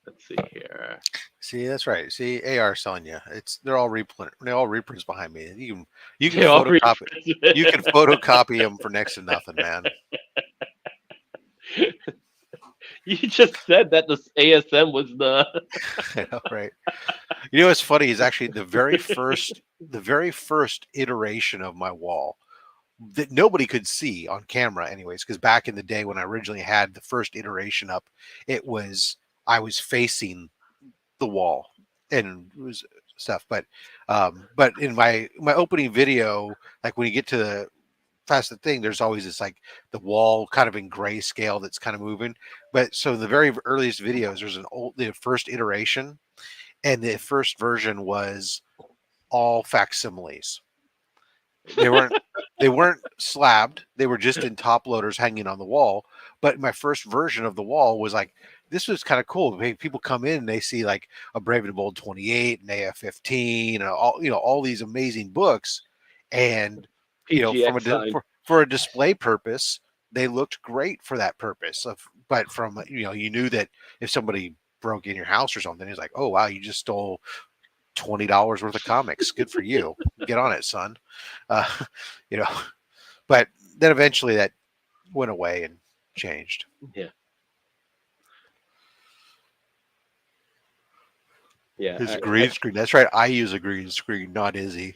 Let's see here. See, that's right. See, AR selling you. They're all reprints behind me. You can Yeah, I'll photocopy them for next to nothing, man. You just said that the ASM was the. I know, right? You know what's funny is actually the very first iteration of my wall that nobody could see on camera, anyways. Because back in the day when I originally had the first iteration up, I was facing the wall and it was stuff. But in my opening video, like when you get to the past the thing, there's always this like the wall kind of in grayscale that's kind of moving. But so the very earliest videos, there's the first iteration, and the first version was all facsimiles. They weren't slabbed. They were just in top loaders hanging on the wall. But my first version of the wall was like, this was kind of cool. People come in and they see like a Brave and Bold 28 and AF-15 and all these amazing books, and PGX sign. for a display purpose, they looked great for that purpose. But from you knew that if somebody broke in your house or something, it's like, oh wow, you just stole $20 worth of comics. Good for you. Get on it, son. Uh, you know, but then eventually that went away and changed. Yeah. Yeah. His green screen. That's right. I use a green screen, not Izzy.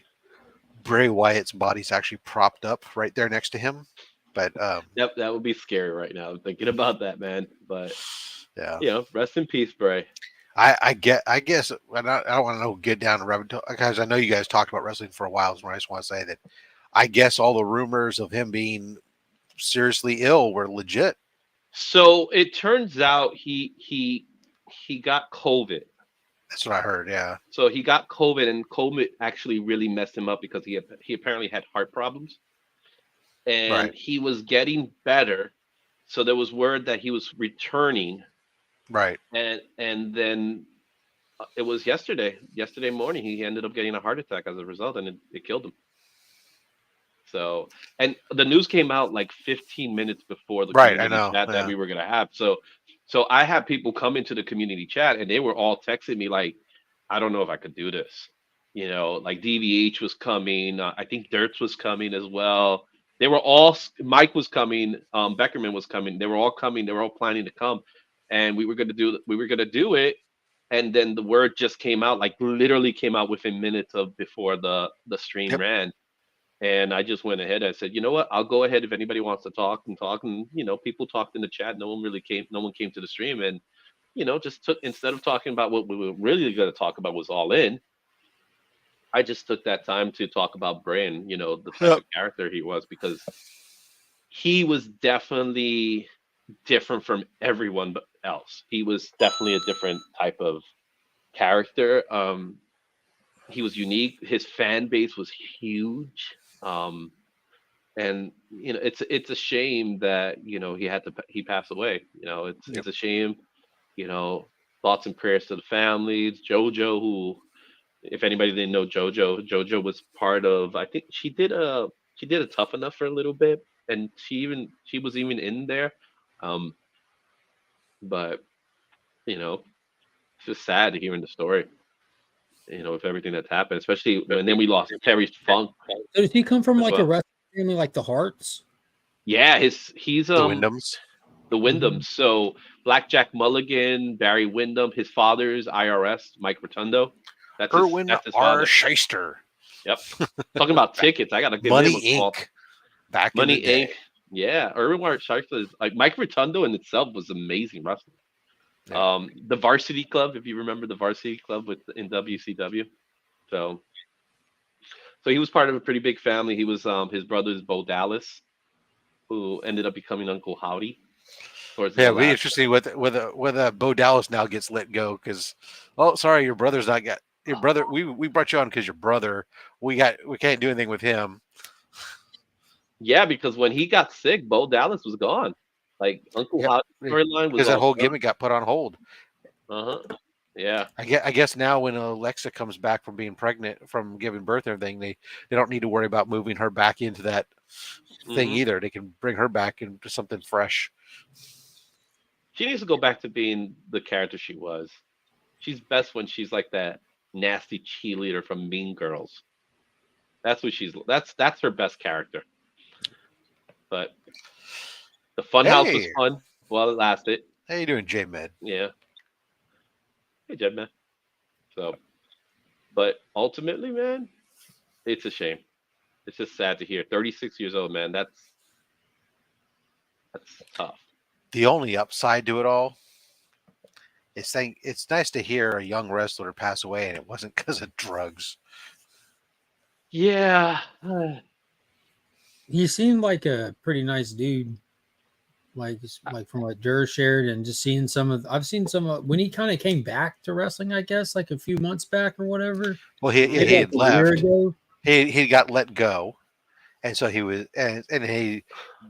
Bray Wyatt's body's actually propped up right there next to him. But that would be scary right now. I'm thinking about that, man. But yeah, rest in peace, Bray. I guess I don't want to get down to rabbit hole because I know you guys talked about wrestling for a while. So I just want to say that I guess all the rumors of him being seriously ill were legit. So it turns out he got COVID. That's what I heard. Yeah. So he got COVID, and COVID actually really messed him up because he apparently had heart problems, and he was getting better. So there was word that he was returning. Right. And then it was yesterday morning, he ended up getting a heart attack as a result, and it killed him. So, and the news came out like 15 minutes before the community chat that we were going to have. So I had people come into the community chat and they were all texting me like, I don't know if I could do this. Like DVH was coming. I think Dirts was coming as well. They were all, Mike was coming. Beckerman was coming. They were all coming. They were all planning to come. And we were going to do it. And then the word just came out, like literally came out within minutes before the stream ran. And I just went ahead. I said, you know what? I'll go ahead if anybody wants to talk. And people talked in the chat. No one came to the stream. And, just instead of talking about what we were really going to talk about was All In, I just took that time to talk about Bray and, the type of character he was, because he was definitely different from everyone else. He was definitely a different type of character. He was unique. His fan base was huge. And it's a shame that he passed away. It's a shame. Thoughts and prayers to the families. JoJo, who, if anybody didn't know JoJo was part of, I think she did a Tough Enough for a little bit, and she was even in there But it's just sad hearing the story. With everything that's happened, especially when then we lost Terry Funk. So does he come from like a wrestling family, like the Harts? Yeah, he's the Wyndhams. The Wyndhams. So Blackjack Mulligan, Barry Windham, his father's IRS, Mike Rotundo. That's his father. Shyster. Yep. Talking about tickets, I gotta give Money him a call. Inc. Back Money in the day. Inc. Yeah, Irwin Ward Shyster is like Mike Rotundo in itself was amazing wrestling. Yeah. The Varsity Club, if you remember the Varsity Club in WCW. So he was part of a pretty big family. He was his brother's Bo Dallas, who ended up becoming Uncle Howdy. It'll be interesting whether Bo Dallas now gets let go because, sorry, your brother's not got your brother. We brought you on because your brother. We can't do anything with him. Yeah, because when he got sick, Bo Dallas was gone. Like Uncle Howdy storyline was because that whole gimmick got put on hold. Yeah. I guess now when Alexa comes back from being pregnant, from giving birth and everything, they don't need to worry about moving her back into that thing either. They can bring her back into something fresh. She needs to go back to being the character she was. She's best when she's like that nasty cheerleader from Mean Girls. That's what that's her best character. But the Funhouse was fun while it lasted. How you doing, J-Med? Yeah. Hey, J-Med. So, but ultimately, man, it's a shame. It's just sad to hear. 36 years old, man. That's tough. The only upside to it all is it's nice to hear a young wrestler pass away and it wasn't because of drugs. Yeah. He seemed like a pretty nice dude. Like from what Dur shared, and just seeing I've seen some of when he kind of came back to wrestling, I guess, like a few months back or whatever. Well, he had left. He got let go, and so he was, and he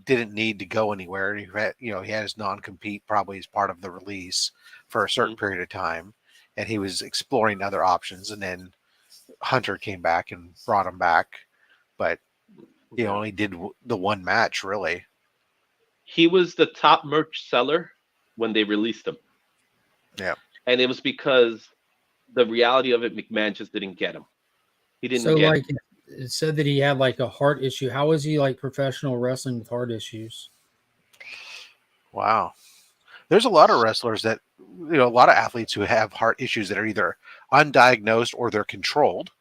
didn't need to go anywhere. He had his non-compete probably as part of the release for a certain period of time, and he was exploring other options. And then Hunter came back and brought him back, but he only did the one match really. He was the top merch seller when they released him. Yeah. And it was because the reality of it, McMahon just didn't get him. He didn't get him. It said that he had like a heart issue. How is he like professional wrestling with heart issues? Wow. There's a lot of wrestlers that, a lot of athletes who have heart issues that are either undiagnosed or they're controlled.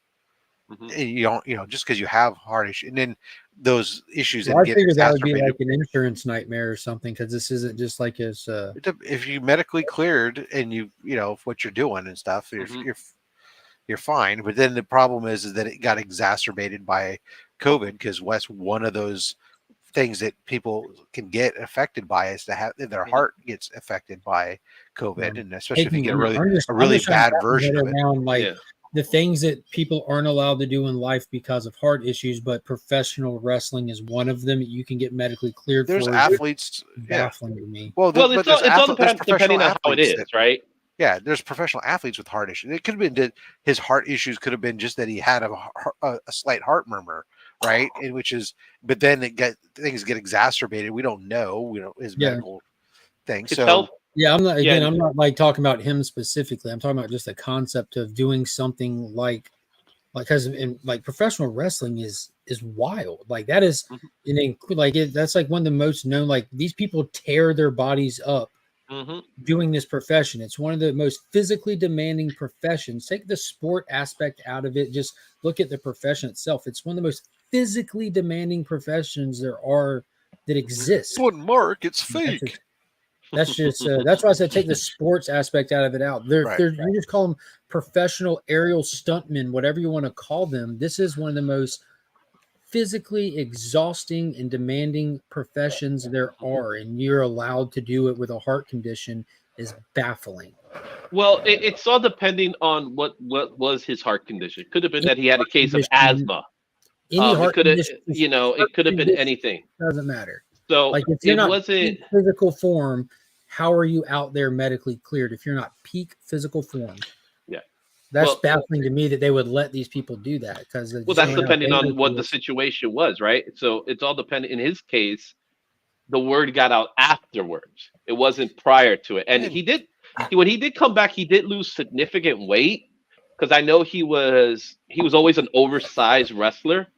Mm-hmm. Just because you have heart issues, and then those issues. I figured that would be like an insurance nightmare or something, because this isn't just like his. If you medically cleared and you what you're doing and stuff, you're fine. But then the problem is that it got exacerbated by COVID, because what's one of those things that people can get affected by is to have their heart gets affected by COVID, and especially if you get a really bad version of it. The things that people aren't allowed to do in life because of heart issues, but professional wrestling is one of them. You can get medically cleared. There's athletes baffling to me. Well, it's all depending on how it is, right? Yeah, there's professional athletes with heart issues. It could have been that his heart issues could have been just that he had a slight heart murmur, right? But then things get exacerbated. We don't know, his medical thing. Yeah, I'm not like talking about him specifically. I'm talking about just the concept of doing something because in professional wrestling is wild. Like that is that's like one of the most known. Like these people tear their bodies up doing this profession. It's one of the most physically demanding professions. Take the sport aspect out of it. Just look at the profession itself. It's one of the most physically demanding professions there are that exist. Mark, it's fake. That's just that's why I said take the sports aspect out of it out. You just call them professional aerial stuntmen, whatever you want to call them. This is one of the most physically exhausting and demanding professions there are, and you're allowed to do it with a heart condition is baffling. Well, it's all depending on what was his heart condition. Could have been that he had a case of asthma. It could have been anything. Doesn't matter. So like if you're not peak physical form, how are you out there medically cleared if you're not peak physical form? Yeah, that's baffling to me that they would let these people do that, because that's depending on what the situation was, right? So it's all dependent. In his case, the word got out afterwards. It wasn't prior to it. And when he did come back, he did lose significant weight because I know he was always an oversized wrestler.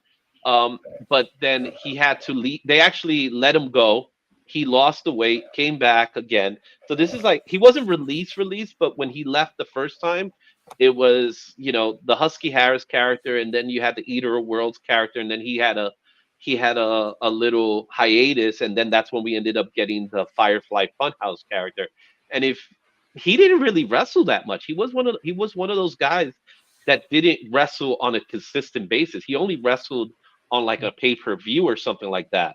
But then he had to leave. They actually let him go. He lost the weight, came back again. So this is like he wasn't released, but when he left the first time, it was the Husky Harris character, and then you had the Eater of Worlds character, and then he had a little hiatus, and then that's when we ended up getting the Firefly Funhouse character. And if he didn't really wrestle that much, he was one of those guys that didn't wrestle on a consistent basis. He only wrestled on like a pay-per-view or something like that.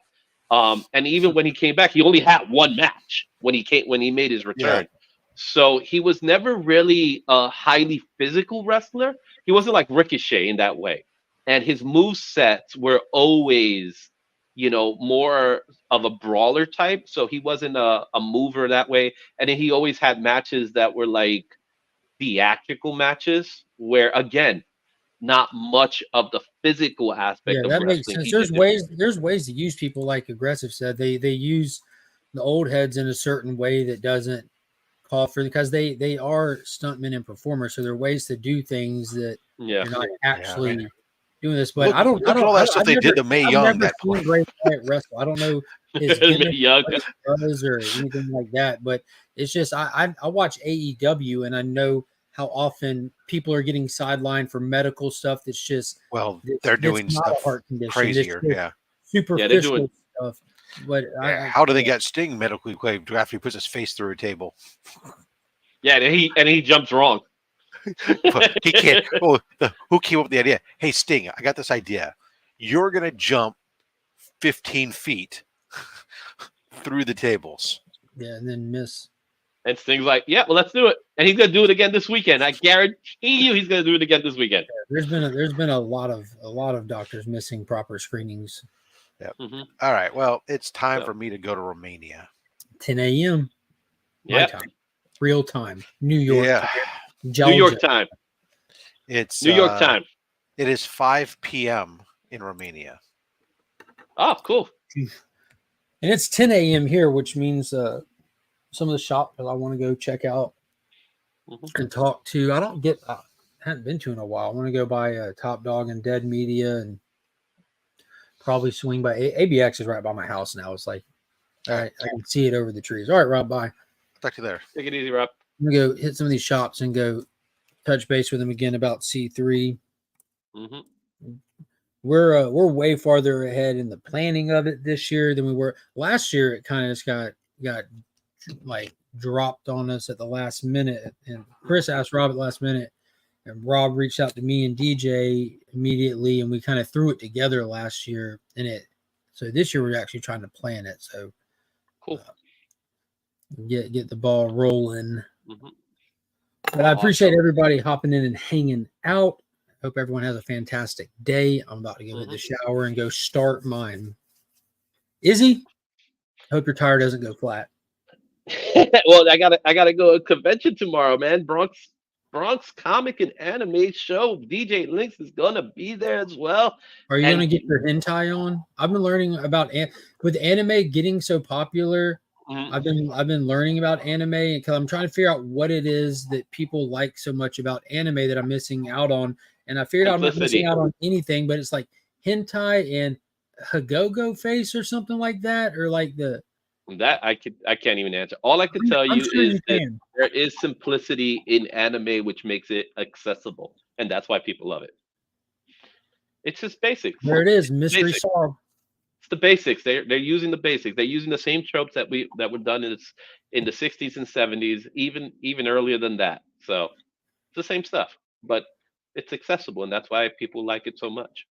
And even when he came back, he only had one match when he made his return. Yeah. So he was never really a highly physical wrestler. He wasn't like Ricochet in that way. And his move sets were always, more of a brawler type. So he wasn't a mover that way. And then he always had matches that were like theatrical matches where, again, not much of the physical aspect Yeah, of that makes wrestling. sense. There's ways to use people, like Aggressive said. They use the old heads in a certain way that doesn't call for, because they are stuntmen and performers. So there are ways to do things that Yeah. you're not actually right. doing this. But Look I don't at all that stuff I've they never, did to Mae I've Young. never seen Bray Wyatt wrestle. I don't know his gimmick Young. what he does or anything like that. But it's just I watch AEW and I know how often people are getting sidelined for medical stuff that's just Well, they're doing not stuff a heart condition. crazier. It's just Yeah. superficial doing- stuff. But How do they get Sting medically cleared after he puts his face through a table? Yeah, and he jumps wrong. But he can't. Who came up with the idea? Hey, Sting, I got this idea. You're gonna jump 15 feet through the tables. Yeah, and then miss. And Sting's like, yeah, well, let's do it. And he's gonna do it again this weekend. I guarantee you, he's gonna do it again this weekend. There's been a lot of doctors missing proper screenings. Yep. Mm-hmm. All right. Well, it's time for me to go to Romania. 10 a.m. Yeah, time, real time, New York. Yeah. Georgia. New York time. It's New York time. It is 5 p.m. in Romania. Oh, cool. And it's 10 a.m. here, which means some of the shops that I want to go check out and talk to. I haven't been to in a while. I want to go by Top Dog and Dead Media and probably swing by ABX is right by my house now. It's like, all right, I can see it over the trees. All right, Rob, bye. Talk to you there. Take it easy, Rob. I'm gonna go hit some of these shops and go touch base with them again about C3. Mm-hmm. We're way farther ahead in the planning of it this year than we were last year. It kind of just got like dropped on us at the last minute, and Chris asked Rob at the last minute, and Rob reached out to me and DJ immediately, and we kind of threw it together last year. So this year we're actually trying to plan it. So Cool. Get the ball rolling. Mm-hmm. But I appreciate everybody hopping in and hanging out. Hope everyone has a fantastic day. I'm about to go hit the shower and go start mine. Izzy, hope your tire doesn't go flat. Well, I gotta go to a convention tomorrow, man. Bronx Comic and Anime Show. DJ Lynx is gonna be there as well. Are you gonna get your hentai on? I've been learning about with anime getting so popular. I've been learning about anime because I'm trying to figure out what it is that people like so much about anime that I'm missing out on. And I figured out I'm not missing out on anything, but it's like hentai and Hagogo face or something like that, or like that I can't even answer. All I can tell you is that there is simplicity in anime which makes it accessible, and that's why people love it. It's just basics. There it is, mystery solved. It's the basics. They're using the basics. They're using the same tropes that were done in the 60s and 70s, even earlier than that. So it's the same stuff, but it's accessible, and that's why people like it so much.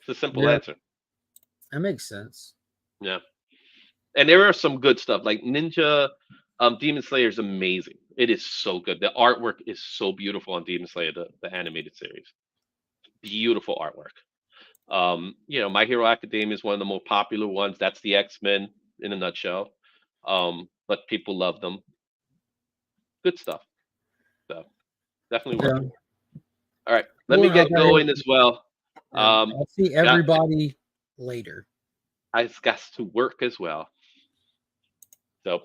It's a simple answer. That makes sense. Yeah. And there are some good stuff like Ninja Demon Slayer is amazing. It is so good. The artwork is so beautiful on Demon Slayer, the animated series. Beautiful artwork. My Hero Academia is one of the more popular ones. That's the X-Men in a nutshell. But people love them. Good stuff. So definitely worth it. All right. Let me get going as well. I'll see everybody later. has got to work as well. So